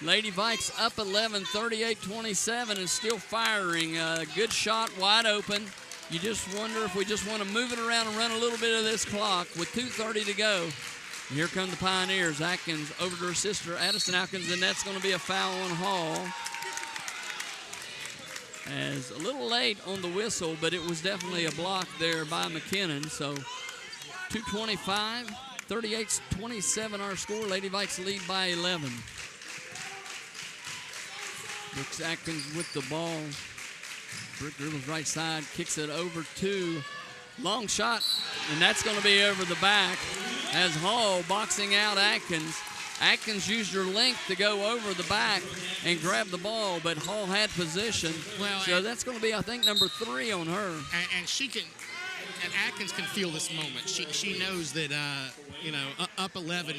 Lady Vikes up 11, 38-27, and still firing. Good shot, wide open. You just wonder if we just want to move it around and run a little bit of this clock with 2:30 to go. And here come the Pioneers. Atkins over to her sister, Addison Atkins, and that's going to be a foul on Hall. As a little late on the whistle, but it was definitely a block there by McKinnon. So 2:25, 38-27 our score. Lady Vikes lead by 11. Brooks Atkins with the ball. Brick dribbles right side, kicks it over to long shot, and that's going to be over the back as Hall boxing out Atkins. Atkins used her length to go over the back and grab the ball, but Hall had position. Well, so that's going to be, I think, number 3 on her.
And she can, and Atkins can feel this moment. She knows that, up 11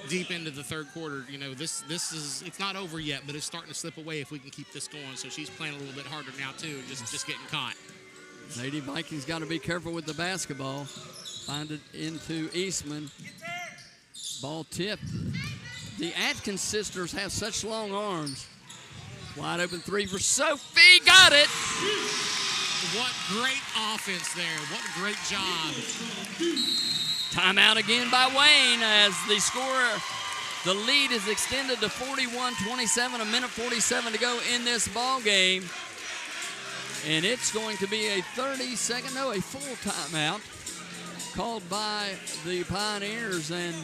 deep into the third quarter, this is, it's not over yet, but it's starting to slip away if we can keep this going. So she's playing a little bit harder now, too, just getting caught.
Lady Vikings got to be careful with the basketball. Find it into Eastman. Ball tipped. The Atkins sisters have such long arms. Wide open three for Sophie. Got it.
What great offense there. What a great job.
Timeout again by Wayne as the score, the lead is extended to 41-27, a minute 47 to go in this ball game. And it's going to be a a full timeout called by the Pioneers. And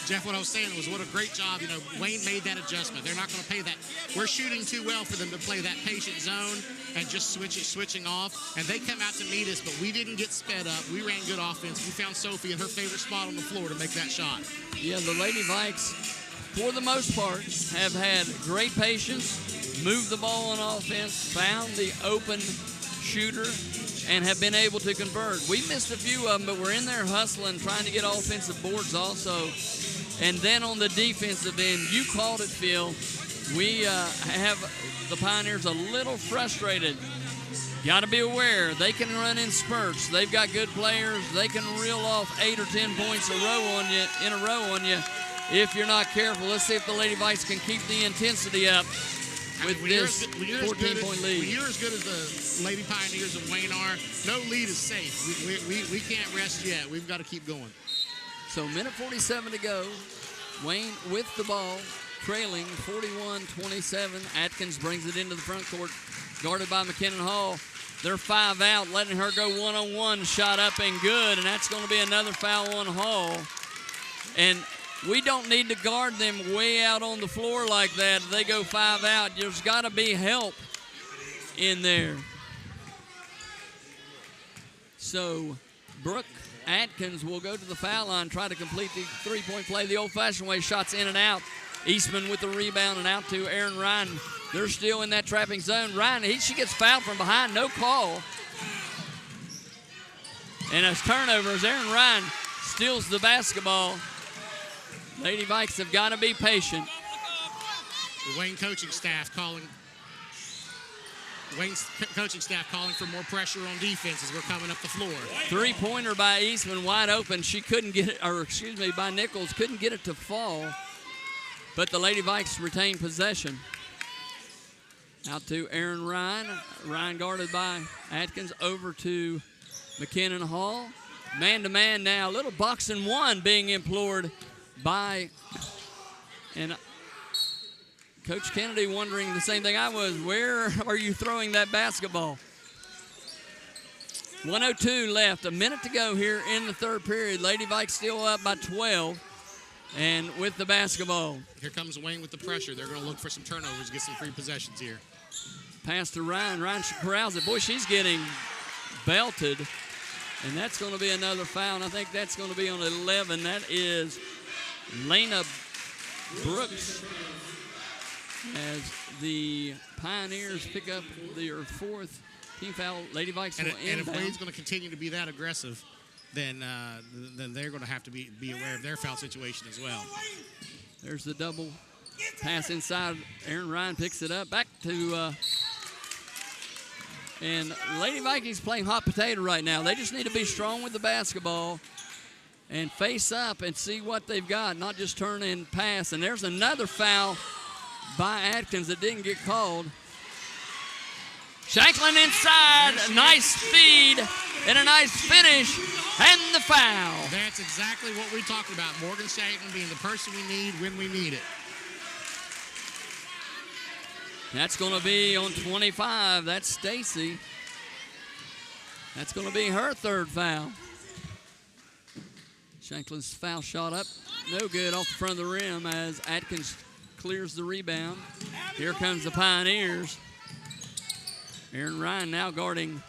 Jeff, what I was saying was what a great job. Wayne made that adjustment. They're not going to pay that. We're shooting too well for them to play that patient zone and just switching off. And they come out to meet us, but we didn't get sped up. We ran good offense. We found Sophie in her favorite spot on the floor to make that shot.
Yeah, the Lady Vikes, for the most part, have had great patience, moved the ball on offense, found the open shooter, and have been able to convert. We missed a few of them, but we're in there hustling, trying to get offensive boards also. And then on the defensive end, you called it, Phil. We have the Pioneers a little frustrated. Got to be aware, they can run in spurts. They've got good players. They can reel off 8 or 10 points in a row on you if you're not careful. Let's see if the Lady Vikes can keep the intensity up with this 14-point lead.
When you're as good as the Lady Pioneers of Wayne are, no lead is safe. We can't rest yet. We've got to keep going.
So minute 47 to go. Wayne with the ball, trailing 41-27. Atkins brings it into the front court, guarded by McKinnon Hall. They're 5 out, letting her go one-on-one, shot up and good, and that's going to be another foul on Hall. And we don't need to guard them way out on the floor like that. If they go 5 out, there's got to be help in there. So Brooke Atkins will go to the foul line, try to complete the three-point play the old-fashioned way. Shots in and out. Eastman with the rebound and out to Aaron Ryan. They're still in that trapping zone. Ryan, she gets fouled from behind, no call. And a turnover as Aaron Ryan steals the basketball. Lady Vikes have got to be patient.
The Wayne's coaching staff calling for more pressure on defense as we're coming up the floor.
Three-pointer by Eastman, wide open. She couldn't get it, by Nichols, couldn't get it to fall. But the Lady Vikes retain possession. Out to Aaron Ryan. Ryan guarded by Atkins. Over to McKinnon Hall. Man-to-man now. Little boxing one being implored by... And Coach Kennedy wondering the same thing I was. Where are you throwing that basketball? 1:02 left. A minute to go here in the third period. Lady Vikes still up by 12. And with the basketball.
Here comes Wayne with the pressure. They're going to look for some turnovers, get some free possessions here.
Pass to Ryan. Ryan corrals it. Boy, she's getting belted. And that's going to be another foul. And I think that's going to be on 11. That is Lena Brooks. As the Pioneers pick up their fourth team foul. Lady Vikes will inbound.
And if Wayne's going to continue to be that aggressive, then they're going to have to be aware of their foul situation as well.
There's the double pass inside. Aaron Ryan picks it up. Back to and Lady Vikings playing hot potato right now. They just need to be strong with the basketball and face up and see what they've got, not just turn and pass. And there's another foul by Atkins that didn't get called. Shanklin inside, nice feed and a nice finish, and the foul.
That's exactly what we talked about. Morgan Shanklin being the person we need when we need it.
That's going to be on 25. That's Stacy. That's going to be her third foul. Shanklin's foul shot up, no good, off the front of the rim as Atkins clears the rebound. Here comes the Pioneers. Aaron Ryan now guarding,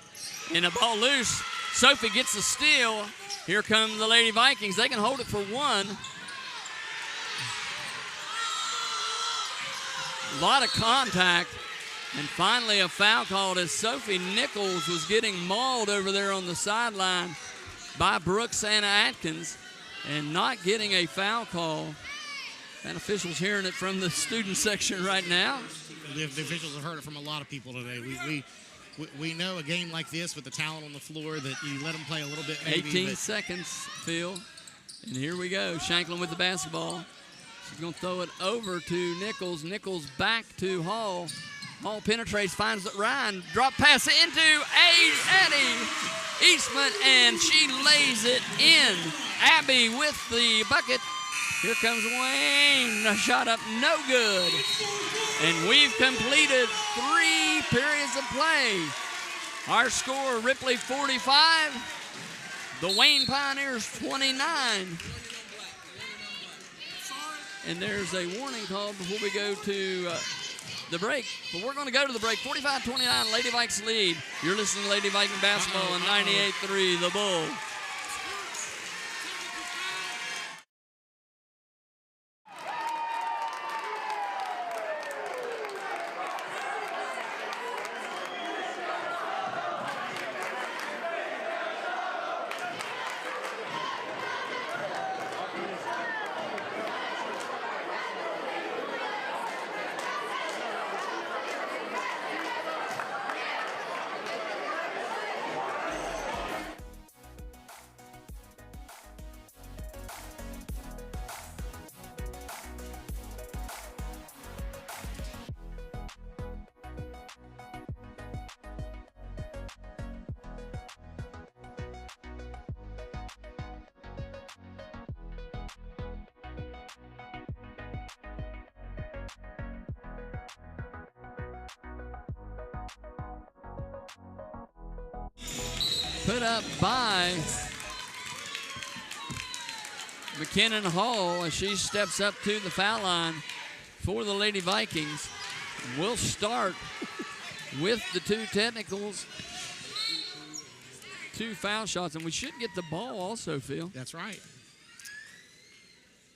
and the ball loose. Sophie gets the steal. Here come the Lady Vikings. They can hold it for one. A lot of contact, and finally a foul called as Sophie Nichols was getting mauled over there on the sideline by Brooks and Atkins and not getting a foul call. And officials hearing it from the student section right now.
The officials have heard it from a lot of people today. We know a game like this with the talent on the floor that you let them play a little bit maybe.
18 seconds, Phil. And here we go. Shanklin with the basketball. She's going to throw it over to Nichols. Nichols back to Hall. Hall penetrates, finds Ryan. Drop pass into Addie Eastman, and she lays it in. Abby with the bucket. Here comes Wayne. A shot up, no good. And we've completed 3 periods of play. Our score, Ripley 45, the Wayne Pioneers 29. And there's a warning call before we go to the break. But we're going to go to the break. 45-29, Lady Vikes lead. You're listening to Lady Viking basketball on 98.3 The Bull. put up by McKinnon Hall as she steps up to the foul line for the Lady Vikings. We'll start with the 2 technicals, 2 foul shots, and we should get the ball also, Phil.
That's right.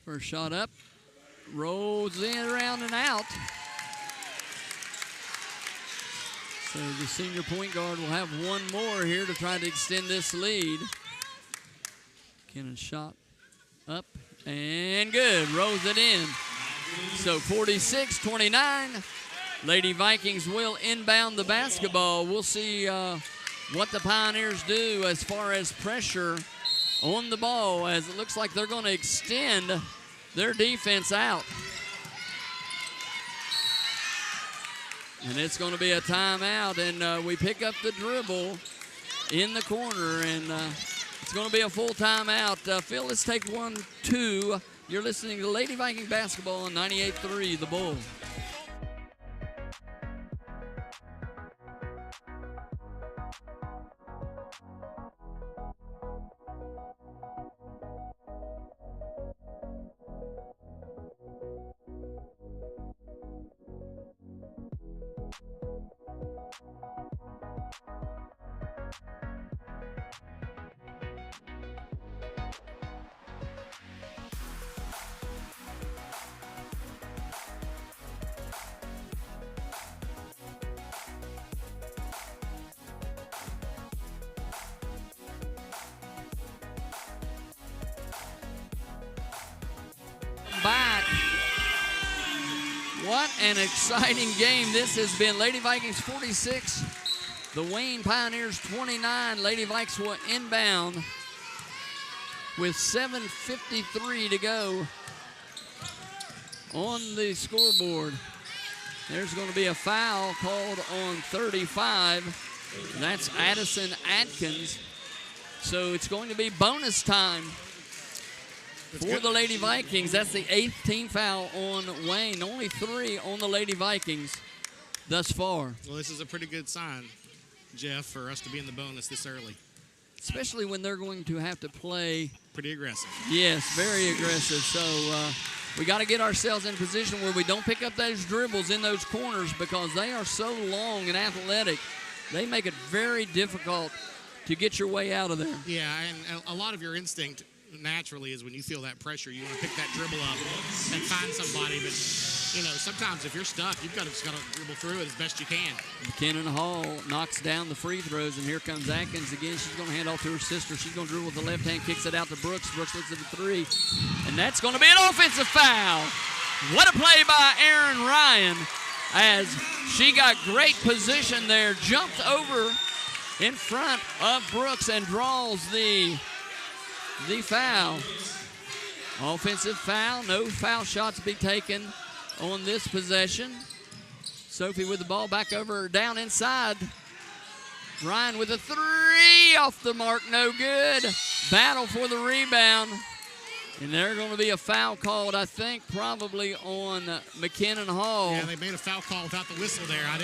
First shot up, rolls in, around, and out. So the senior point guard will have one more here to try to extend this lead. McKinnon shot up and good, rolls it in. So 46-29, Lady Vikings will inbound the basketball. We'll see what the Pioneers do as far as pressure on the ball, as it looks like they're going to extend their defense out. And it's going to be a timeout, and we pick up the dribble in the corner, and it's going to be a full timeout. Phil, let's take 1-2. You're listening to Lady Viking basketball on 98.3 The Bull. Back. What an exciting game this has been. Lady Vikings 46, the Wayne Pioneers 29. Lady Vikes will inbound with 7:53 to go on the scoreboard. There's going to be a foul called on 35. That's Addison Atkins. So it's going to be bonus time for the Lady Vikings. That's the 8th team foul on Wayne. Only 3 on the Lady Vikings thus far.
Well, this is a pretty good sign, Jeff, for us to be in the bonus this early.
Especially when they're going to have to play.
Pretty aggressive.
Yes, very aggressive. So we got to get ourselves in a position where we don't pick up those dribbles in those corners, because they are so long and athletic. They make it very difficult to get your way out of there.
Yeah, and a lot of your instinct naturally is when you feel that pressure, you want to pick that dribble up and find somebody. But, you know, sometimes if you're stuck, you've got to dribble through it as best you can.
McKinnon Hall knocks down the free throws, and here comes Atkins again. She's going to hand off to her sister. She's going to dribble with the left hand, kicks it out to Brooks. Brooks looks at the 3, and that's going to be an offensive foul. What a play by Aaron Ryan, as she got great position there, jumped over in front of Brooks and draws the foul. Offensive foul. No foul shots to be taken on this possession. Sophie with the ball back over, down inside. Ryan with a 3 off the mark, no good. Battle for the rebound. And there's going to be a foul called, I think, probably on McKinnon Hall.
Yeah, they made a foul call without the whistle there. I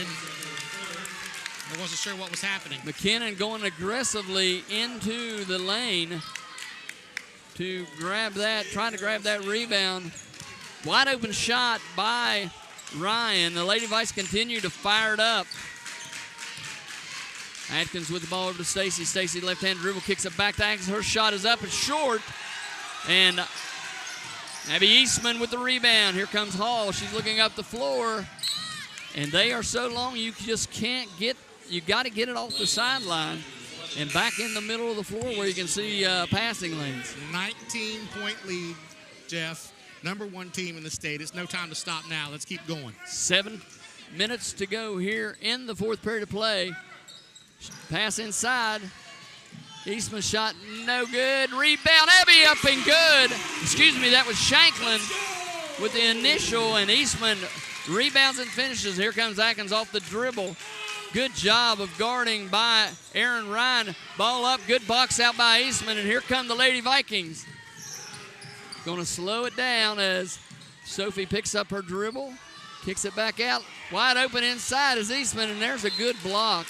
wasn't sure what was happening.
McKinnon going aggressively into the lane to grab that, trying to grab that rebound. Wide open shot by Ryan. The Lady Vikes continue to fire it up. Atkins with the ball over to Stacy. Stacy left-hand dribble, kicks it back to Atkins. Her shot is up and short. And Abby Eastman with the rebound. Here comes Hall. She's looking up the floor. And they are so long, you just can't get, you got to get it off the sideline and back in the middle of the floor where you can see passing lanes.
19-point lead, Jeff. Number 1 team in the state. It's no time to stop now. Let's keep going.
7 minutes to go here in the 4th period of play. Pass inside. Eastman shot no good. Rebound, Abby up and good. Excuse me, that was Shanklin with the initial, and Eastman rebounds and finishes. Here comes Atkins off the dribble. Good job of guarding by Aaron Ryan. Ball up, good box out by Eastman, and here come the Lady Vikings. Going to slow it down as Sophie picks up her dribble, kicks it back out. Wide open inside is Eastman, and there's a good block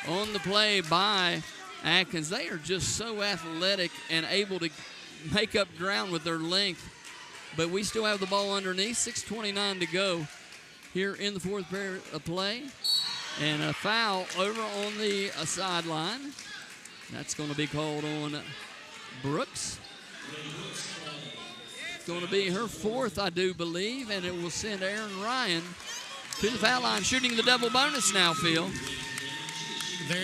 on the play by Atkins. They are just so athletic and able to make up ground with their length. But we still have the ball underneath. 6:29 to go here in the fourth period of play. And a foul over on the sideline. That's going to be called on Brooks. It's going to be her fourth, I do believe, and it will send Aaron Ryan to the foul line, shooting the double bonus now, Phil.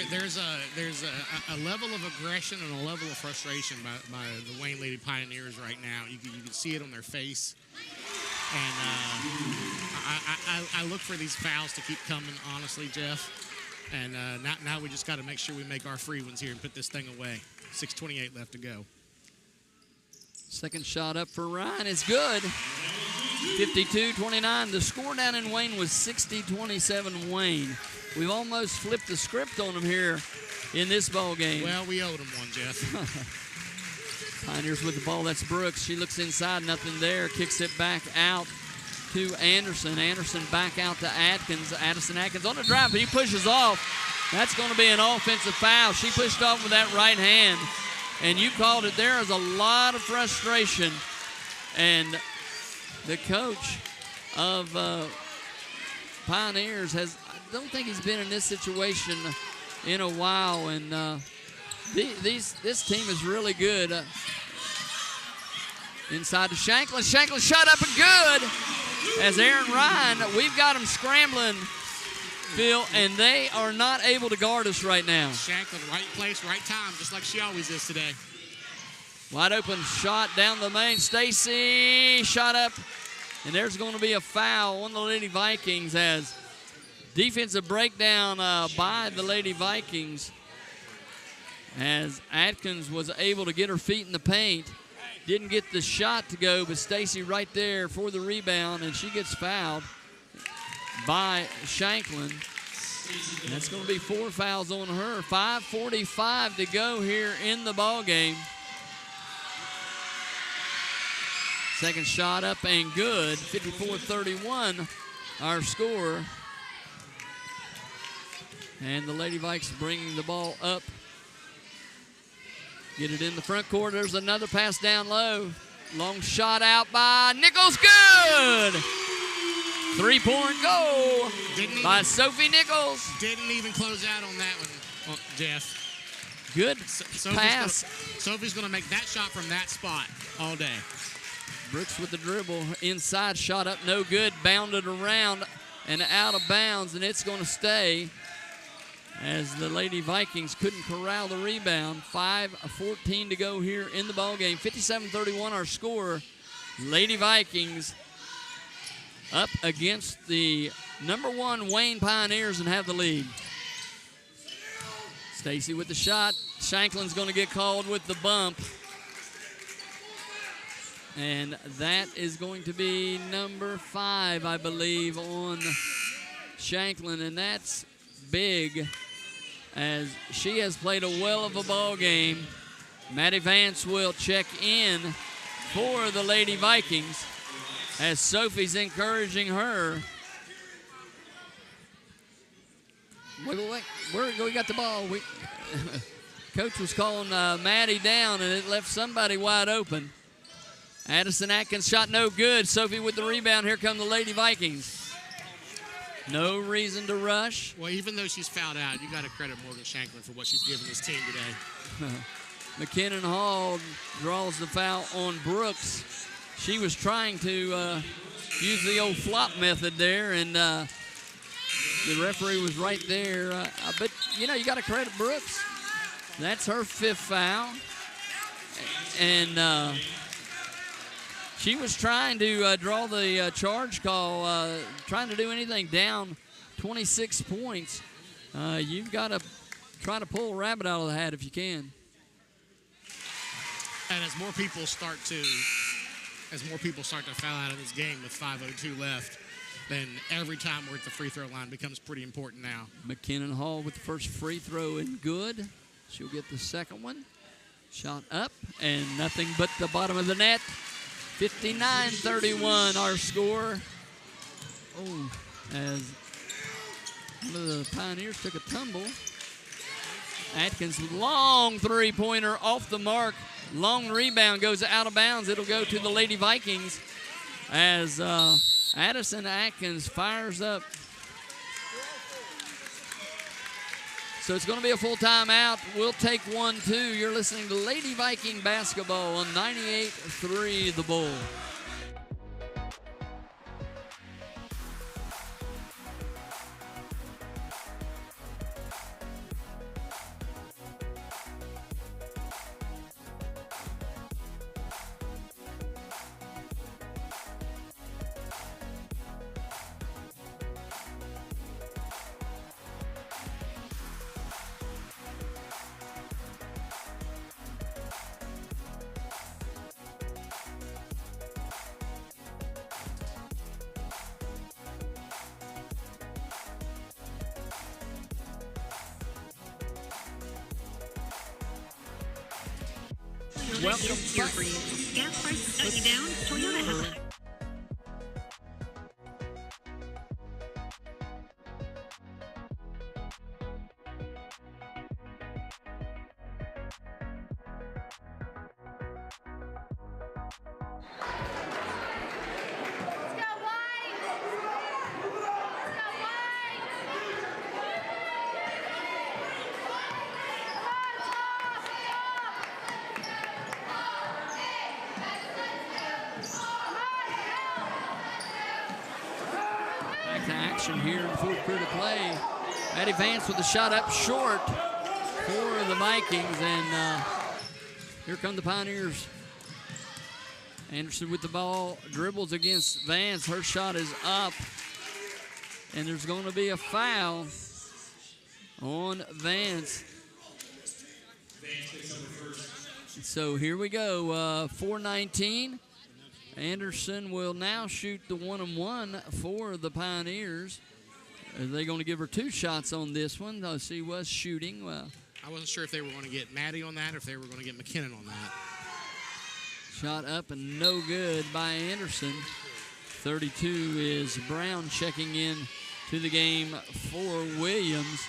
There's a level of aggression and a level of frustration by the Wayne Lady Pioneers right now. You can see it on their face. And I look for these fouls to keep coming, honestly, Jeff. And now we just got to make sure we make our free ones here and put this thing away. 6:28 left to go.
Second shot up for Ryan is good. 52-29. The score down in Wayne was 60-27 Wayne. We've almost flipped the script on them here in this ball game.
Well, we owed them one, Jeff.
Pioneers with the ball. That's Brooks. She looks inside. Nothing there. Kicks it back out to Anderson. Anderson back out to Atkins. Addison Atkins on the drive, but he pushes off. That's going to be an offensive foul. She pushed off with that right hand, and you called it. There is a lot of frustration, and the coach of Pioneers I don't think he's been in this situation in a while, and this team is really good. Inside to Shanklin. Shanklin shot up and good. As Aaron Ryan, we've got them scrambling, Phil, and they are not able to guard us right now.
Shanklin, right place, right time, just like she always is today.
Wide open shot down the main. Stacy shot up, and there's going to be a foul on the Lady Vikings as defensive breakdown by the Lady Vikings as Atkins was able to get her feet in the paint. Didn't get the shot to go, but Stacy right there for the rebound, and she gets fouled by Shanklin. And that's going to be 4 fouls on her. 5:45 to go here in the ball game. Second shot up and good. 54-31, our score. And the Lady Vikes bringing the ball up. Get it in the front court. There's another pass down low. Long shot out by Nichols. Good! 3-point goal by Sophie Nichols.
Didn't even close out on that one, Jeff.
Good pass.
Sophie's going to make that shot from that spot all day.
Brooks with the dribble. Inside shot up, no good. Bounded around and out of bounds, and it's going to stay as the Lady Vikings couldn't corral the rebound. 5:14 to go here in the ball game. 57-31 our score. Lady Vikings up against the #1 Wayne Pioneers and have the lead. Stacy with the shot. Shanklin's going to get called with the bump. And that is going to be number 5, I believe, on Shanklin. And that's big, as she has played a well of a ball game. Maddie Vance will check in for the Lady Vikings as Sophie's encouraging her. Wait. We got the ball. Coach was calling Maddie down, and it left somebody wide open. Addison Atkins shot no good. Sophie with the rebound. Here come the Lady Vikings. No reason to rush.
Well, even though she's fouled out, you got to credit Morgan Shanklin for what she's given this team today.
McKinnon Hall draws the foul on Brooks. She was trying to use the old flop method there, and the referee was right there. But, you know, you got to credit Brooks. That's her 5th foul. And she was trying to draw the charge call, trying to do anything down 26 points. You've got to try to pull a rabbit out of the hat if you can.
And as more people start to foul out of this game with 5:02 left, then every time we're at the free throw line becomes pretty important now.
McKinnon Hall with the first free throw and good. She'll get the second one. Shot up and nothing but the bottom of the net. 59-31 our score. Oh, as one of the Pioneers took a tumble. Atkins, long three-pointer off the mark. Long rebound goes out of bounds. It'll go to the Lady Vikings as Addison Atkins fires up. So it's going to be a full timeout. We'll take 1-2. You're listening to Lady Viking basketball on 98.3 The Bull. Welcome back.
Gas prices shut you down. Toyota has a
here in the fourth period of play. Maddie Vance with a shot up short for the Vikings, and here come the Pioneers. Anderson with the ball, dribbles against Vance. Her shot is up, and there's going to be a foul on Vance. So here we go, 4:19. Anderson will now shoot the 1-and-1 for the Pioneers. Are they going to give her two shots on this one? She was shooting. Well,
I wasn't sure if they were going to get Maddie on that or if they were going to get McKinnon on that.
Shot up and no good by Anderson. 32 is Brown checking in to the game for Williams.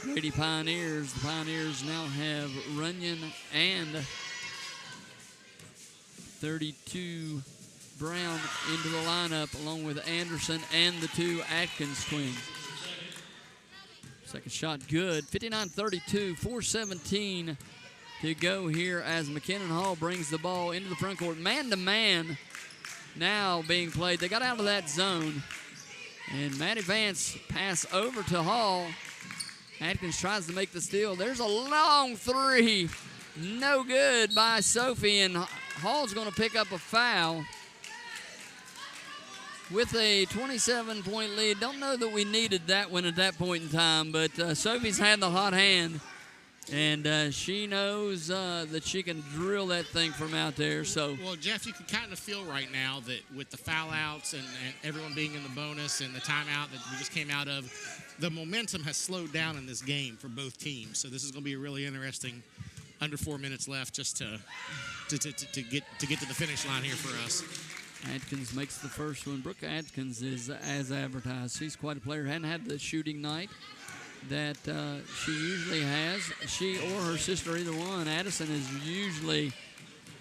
Lady Pioneers. The Pioneers now have Runyon and 32 Brown into the lineup along with Anderson and the two Atkins twins. Second shot good. 59-32, 4:17 to go here as McKinnon Hall brings the ball into the front court. Man-to-man now being played. They got out of that zone. And Maddie Vance pass over to Hall. Atkins tries to make the steal. There's a long three. No good by Sophie, and Hall's going to pick up a foul with a 27-point lead. Don't know that we needed that one at that point in time, but Sophie's had the hot hand, and she knows that she can drill that thing from out there. So,
well, Jeff, you can kind of feel right now that with the foul outs and everyone being in the bonus and the timeout that we just came out of, the momentum has slowed down in this game for both teams. So this is going to be a really interesting under 4 minutes left just to get to the finish line here for us.
Atkins makes the first one. Brooke Atkins is as advertised. She's quite a player. Hadn't had the shooting night that she usually has. She or her sister, either one. Addison is usually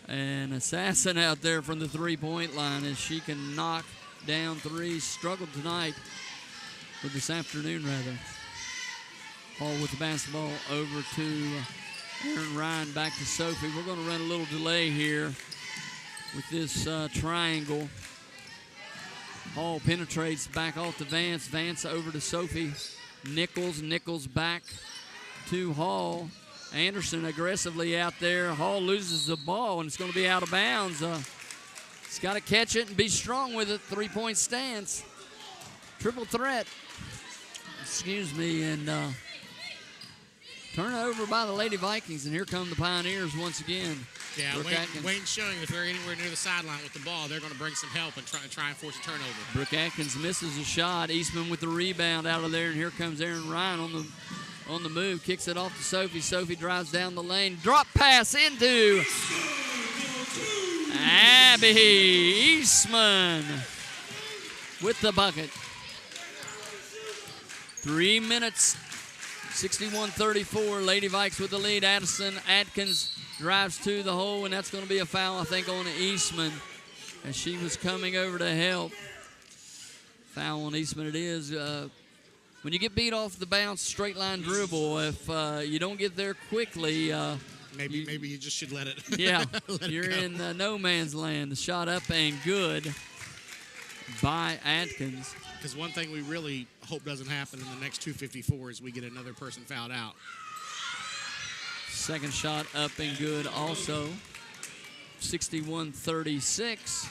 an assassin out there from the three-point line as she can knock down threes. Struggled tonight, or this afternoon rather. Hall with the basketball over to Aaron Ryan, back to Sophie. We're going to run a little delay here with this triangle. Hall penetrates back off to Vance. Vance over to Sophie. Nichols back to Hall. Anderson aggressively out there. Hall loses the ball, and it's going to be out of bounds. He's got to catch it and be strong with it. Three-point stance. Triple threat. Excuse me, and turnover by the Lady Vikings, and here come the Pioneers once again.
Yeah, Wayne's showing if they're anywhere near the sideline with the ball, they're going to bring some help and try and force a turnover.
Brooke Atkins misses a shot. Eastman with the rebound out of there, and here comes Aaron Ryan on the move. Kicks it off to Sophie. Sophie drives down the lane. Drop pass into Abby Eastman with the bucket. 3 minutes 61-34, Lady Vikes with the lead. Addison Atkins drives to the hole, and that's going to be a foul, I think, on Eastman as she was coming over to help. Foul on Eastman it is. When you get beat off the bounce straight line dribble, if you don't get there quickly,
maybe you just should let it.
Yeah,
let
you're
it
in no man's land. The shot up and good by Atkins.
Because one thing we really hope doesn't happen in the next 2:54 is we get another person fouled out.
Second shot up and good also. 61-36,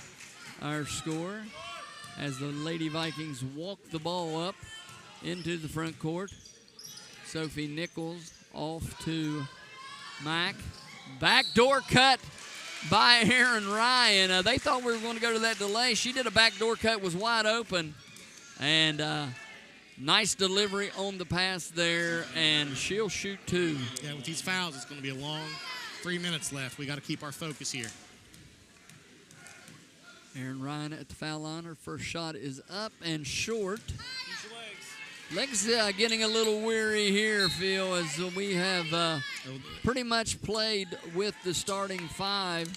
our score, as the Lady Vikings walk the ball up into the front court. Sophie Nichols off to Mack. Backdoor cut by Aaron Ryan. They thought we were going to go to that delay. She did a backdoor cut, was wide open. And nice delivery on the pass there, and she'll shoot two.
Yeah, with these fouls, it's going to be a long 3 minutes left. We got to keep our focus here.
Aaron Ryan at the foul line. Her first shot is up and short. Legs getting a little weary here, Phil, as we have pretty much played with the starting five.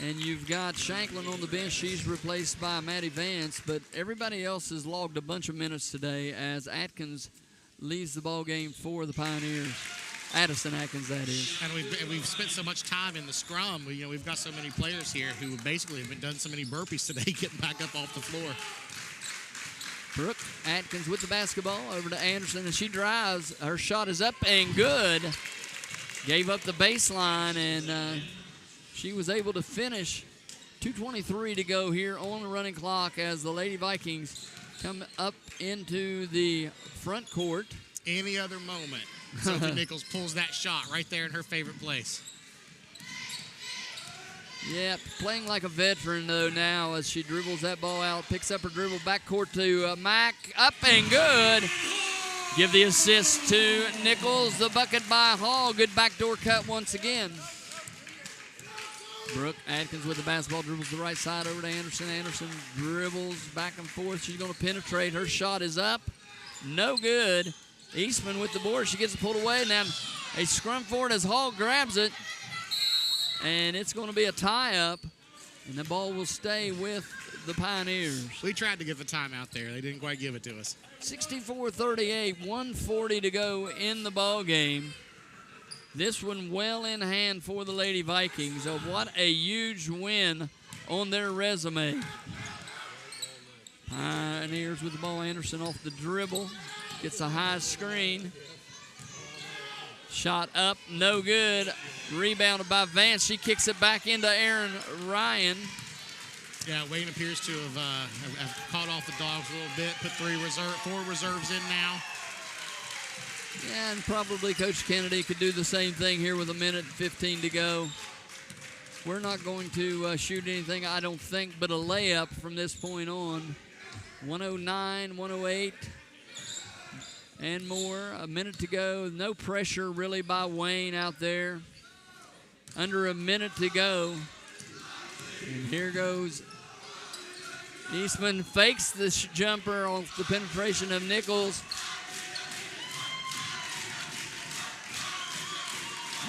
And you've got Shanklin on the bench. She's replaced by Maddie Vance. But everybody else has logged a bunch of minutes today as Atkins leads the ball game for the Pioneers. Addison Atkins, that is.
And we've spent so much time in the scrum. We've got so many players here who basically have done so many burpees today getting back up off the floor.
Brooke Atkins with the basketball over to Anderson, and she drives. Her shot is up and good. Gave up the baseline, and she was able to finish. 2:23 to go here on the running clock as the Lady Vikings come up into the front court.
Any other moment, Sophie Nichols pulls that shot right there in her favorite place.
Yeah, playing like a veteran, though, now as she dribbles that ball out, picks up her dribble, backcourt to Mack, up and good. Give the assist to Nichols, the bucket by Hall. Good backdoor cut once again. Brooke Atkins with the basketball, dribbles the right side over to Anderson. Anderson dribbles back and forth. She's going to penetrate. Her shot is up. No good. Eastman with the board. She gets it pulled away. Now a scrum forward as Hall grabs it. And it's going to be a tie-up. And the ball will stay with the Pioneers.
We tried to get the timeout there. They didn't quite give it to us.
64-38, 1:40 to go in the ball game. This one well in hand for the Lady Vikings. Oh, what a huge win on their resume. Pioneers with the ball. Anderson off the dribble. Gets a high screen. Shot up, no good. Rebounded by Vance. She kicks it back into Aaron Ryan.
Yeah, Wayne appears to have caught off the dogs a little bit. Put four reserves in now.
Yeah, and probably Coach Kennedy could do the same thing here with 1:15 to go. We're not going to shoot anything, I don't think, but a layup from this point on. 109, 108, and more. A minute to go. No pressure really by Wayne out there. Under a minute to go. And here goes Eastman. Fakes the jumper off the penetration of Nichols.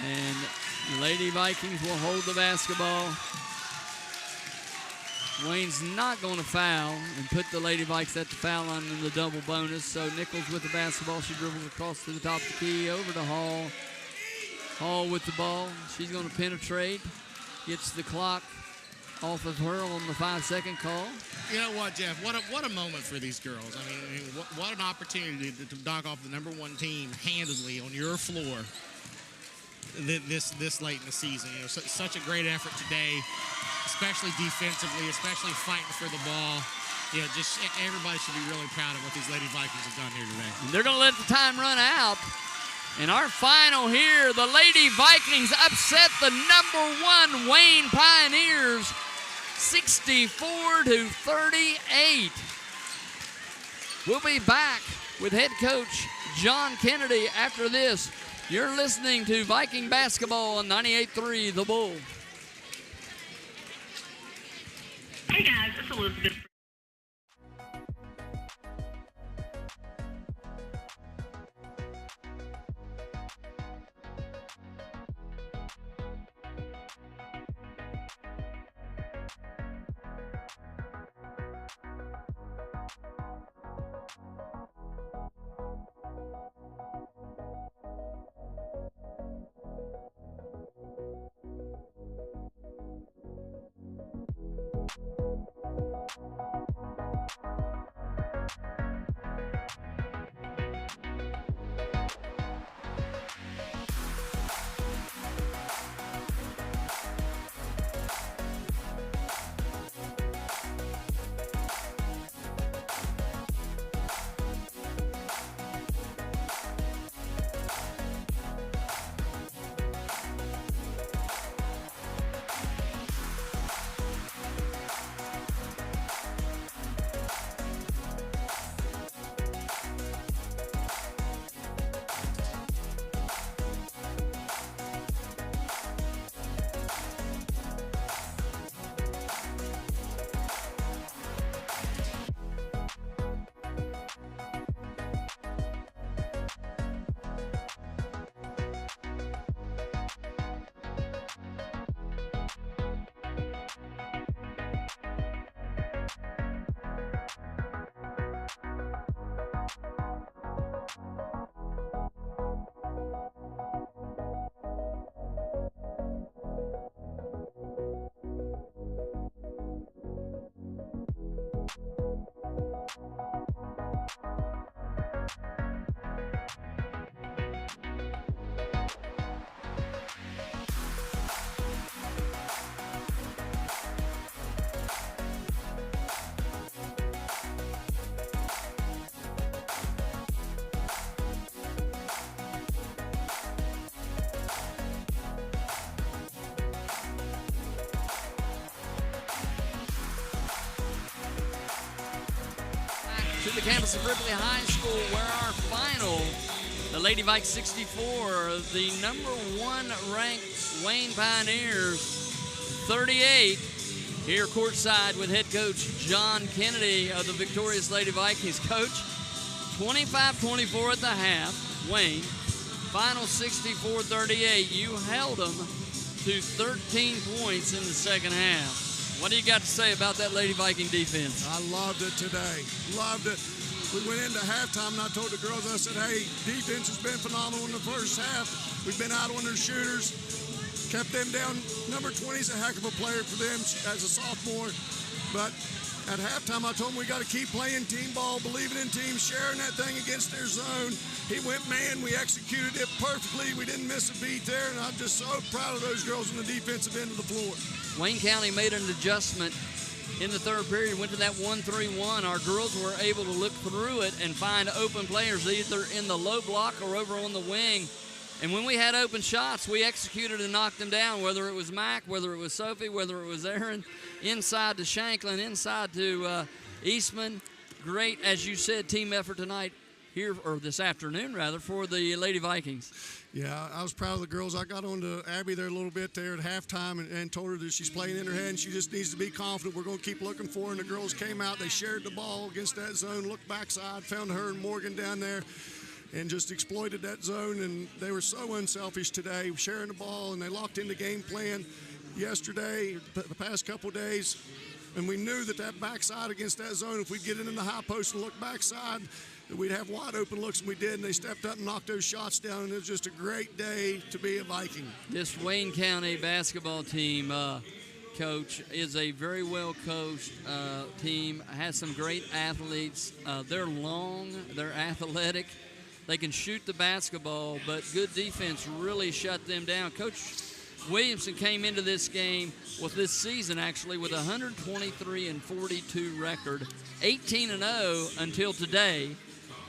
And Lady Vikings will hold the basketball. Wayne's not going to foul and put the Lady Vikes at the foul line in the double bonus. So Nichols with the basketball. She dribbles across to the top of the key, over to Hall. Hall with the ball. She's going to penetrate. Gets the clock off of her on the 5-second call.
You know what, Jeff? What a moment for these girls. I mean, what an opportunity to knock off the #1 team handedly on your floor this late in the season. Such a great effort today, especially defensively, especially fighting for the ball. Just everybody should be really proud of what these Lady Vikings have done here today.
And they're going to let the time run out. In our final here, the Lady Vikings upset the #1 Wayne Pioneers 64-38. We'll be back with head coach John Kennedy after this. You're listening to Viking Basketball on 98.3 The Bull.
Hey guys, it's Elizabeth.
to the campus of Ripley High School, where our final, the Lady Vikes 64, the number 1 ranked Wayne Pioneers 38, here courtside with head coach John Kennedy of the victorious Lady Vikings. Coach, 25-24 at the half, Wayne. Final 64-38. You held them to 13 points in the second half. What do you got to say about that Lady Viking defense?
I loved it today. Loved it. We went into halftime and I told the girls, I said, hey, defense has been phenomenal in the first half. We've been out on their shooters, kept them down. Number 20 is a heck of a player for them as a sophomore. But at halftime, I told them we got to keep playing team ball, believing in teams, sharing that thing against their zone. He went man. We executed it perfectly. We didn't miss a beat there, and I'm just so proud of those girls on the defensive end of the floor.
Wayne County made an adjustment in the third period, went to that 1-3-1. Our girls were able to look through it and find open players either in the low block or over on the wing. And when we had open shots, we executed and knocked them down, whether it was Mac, whether it was Sophie, whether it was Aaron, inside to Shanklin, inside to Eastman. Great, as you said, team effort tonight here, or this afternoon rather, for the Lady Vikings.
Yeah, I was proud of the girls. I got on to Abby there a little bit there at halftime and told her that she's playing in her head and she just needs to be confident. We're going to keep looking for her. And the girls came out. They shared the ball against that zone, looked backside, found her and Morgan down there, and just exploited that zone. And they were so unselfish today, sharing the ball, and they locked in the game plan yesterday, the past couple of days. And we knew that backside against that zone, if we get it in the high post and look backside, that we'd have wide open looks, and we did, and they stepped up and knocked those shots down, and it was just a great day to be a Viking.
This Wayne County basketball team, Coach, is a very well-coached team, has some great athletes. They're long, they're athletic, they can shoot the basketball, but good defense really shut them down. Coach Williamson came into this game, with this season actually, with a 123-42 record, 18-0 until today.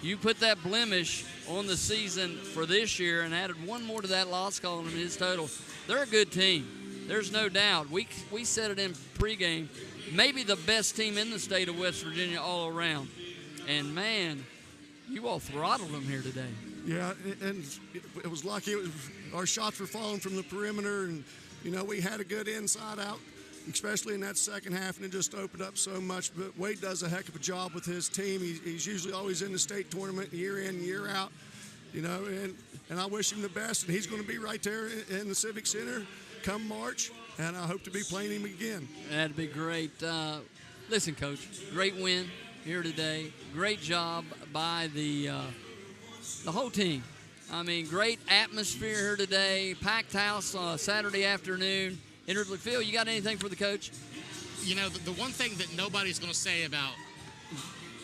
You put that blemish on the season for this year and added one more to that loss column in his total. They're a good team. There's no doubt. We said it in pregame. Maybe the best team in the state of West Virginia all around. And, man, you all throttled them here today.
Yeah, and it was lucky. Our shots were falling from the perimeter, and, we had a good inside out, especially in that second half, and it just opened up so much. But Wade does a heck of a job with his team. He's usually always in the state tournament year in, year out, and I wish him the best. And he's going to be right there in the Civic Center come March, and I hope to be playing him again.
That'd be great. Listen, Coach, great win here today. Great job by the whole team. I mean, great atmosphere here today. Packed house Saturday afternoon. Interview Phil, you got anything for the coach?
The one thing that nobody's going to say about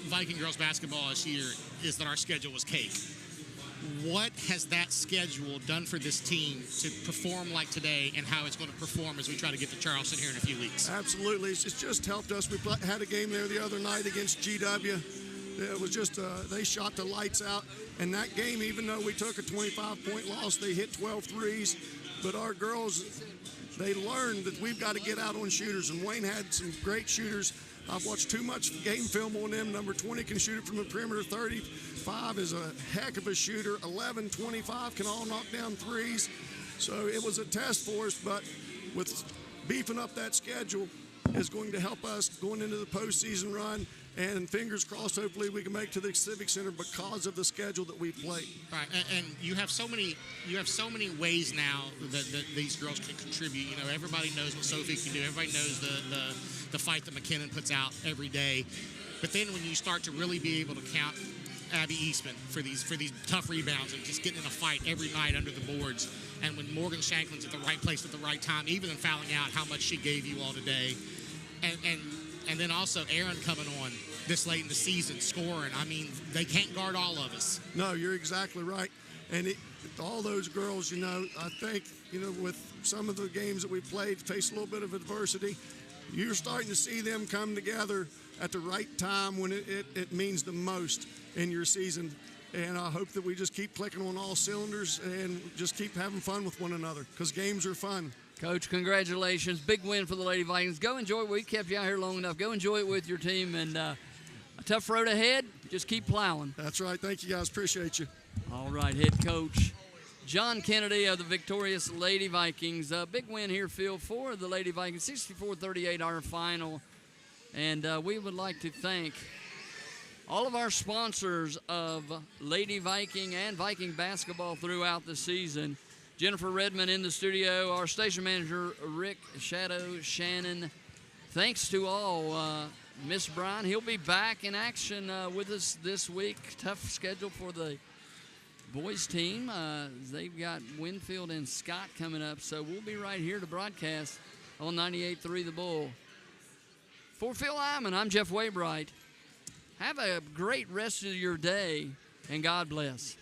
Viking girls basketball this year is that our schedule was cake. What has that schedule done for this team to perform like today, and how it's going to perform as we try to get to Charleston here in a few weeks?
Absolutely. It's just helped us. We had a game there the other night against GW. It was just, they shot the lights out. And that game, even though we took a 25-point loss, they hit 12 threes. But our girls, they learned that we've got to get out on shooters. And Wayne had some great shooters. I've watched too much game film on them. Number 20 can shoot it from the perimeter. 35 is a heck of a shooter. 11, 25 can all knock down threes. So it was a test for us. But with beefing up that schedule is going to help us going into the postseason run. And fingers crossed, hopefully we can make to the Civic Center because of the schedule that we play.
Right, and you have so many ways now that these girls can contribute. Everybody knows what Sophie can do. Everybody knows the fight that McKinnon puts out every day. But then when you start to really be able to count Abby Eastman for these tough rebounds and just getting in a fight every night under the boards, and when Morgan Shanklin's at the right place at the right time, even in fouling out how much she gave you all today, and then also Aaron coming on this late in the season, scoring. I mean, they can't guard all of us.
No, you're exactly right. And all those girls, I think, with some of the games that we played, faced a little bit of adversity. You're starting to see them come together at the right time when it means the most in your season. And I hope that we just keep clicking on all cylinders and just keep having fun with one another, because games are fun.
Coach, congratulations. Big win for the Lady Vikings. Go enjoy it. We kept you out here long enough. Go enjoy it with your team. And a tough road ahead. Just keep plowing.
That's right. Thank you, guys. Appreciate you.
All right, head coach John Kennedy of the victorious Lady Vikings. A big win here, Phil, for the Lady Vikings. 64-38 our final. And we would like to thank all of our sponsors of Lady Viking and Viking basketball throughout the season. Jennifer Redmond in the studio, our station manager, Rick Shadow Shannon. Thanks to all. Miss Bryan, he'll be back in action with us this week. Tough schedule for the boys team. They've got Winfield and Scott coming up, so we'll be right here to broadcast on 98.3 The Bull. For Phil Lyman, I'm Jeff Waybright. Have a great rest of your day, and God bless.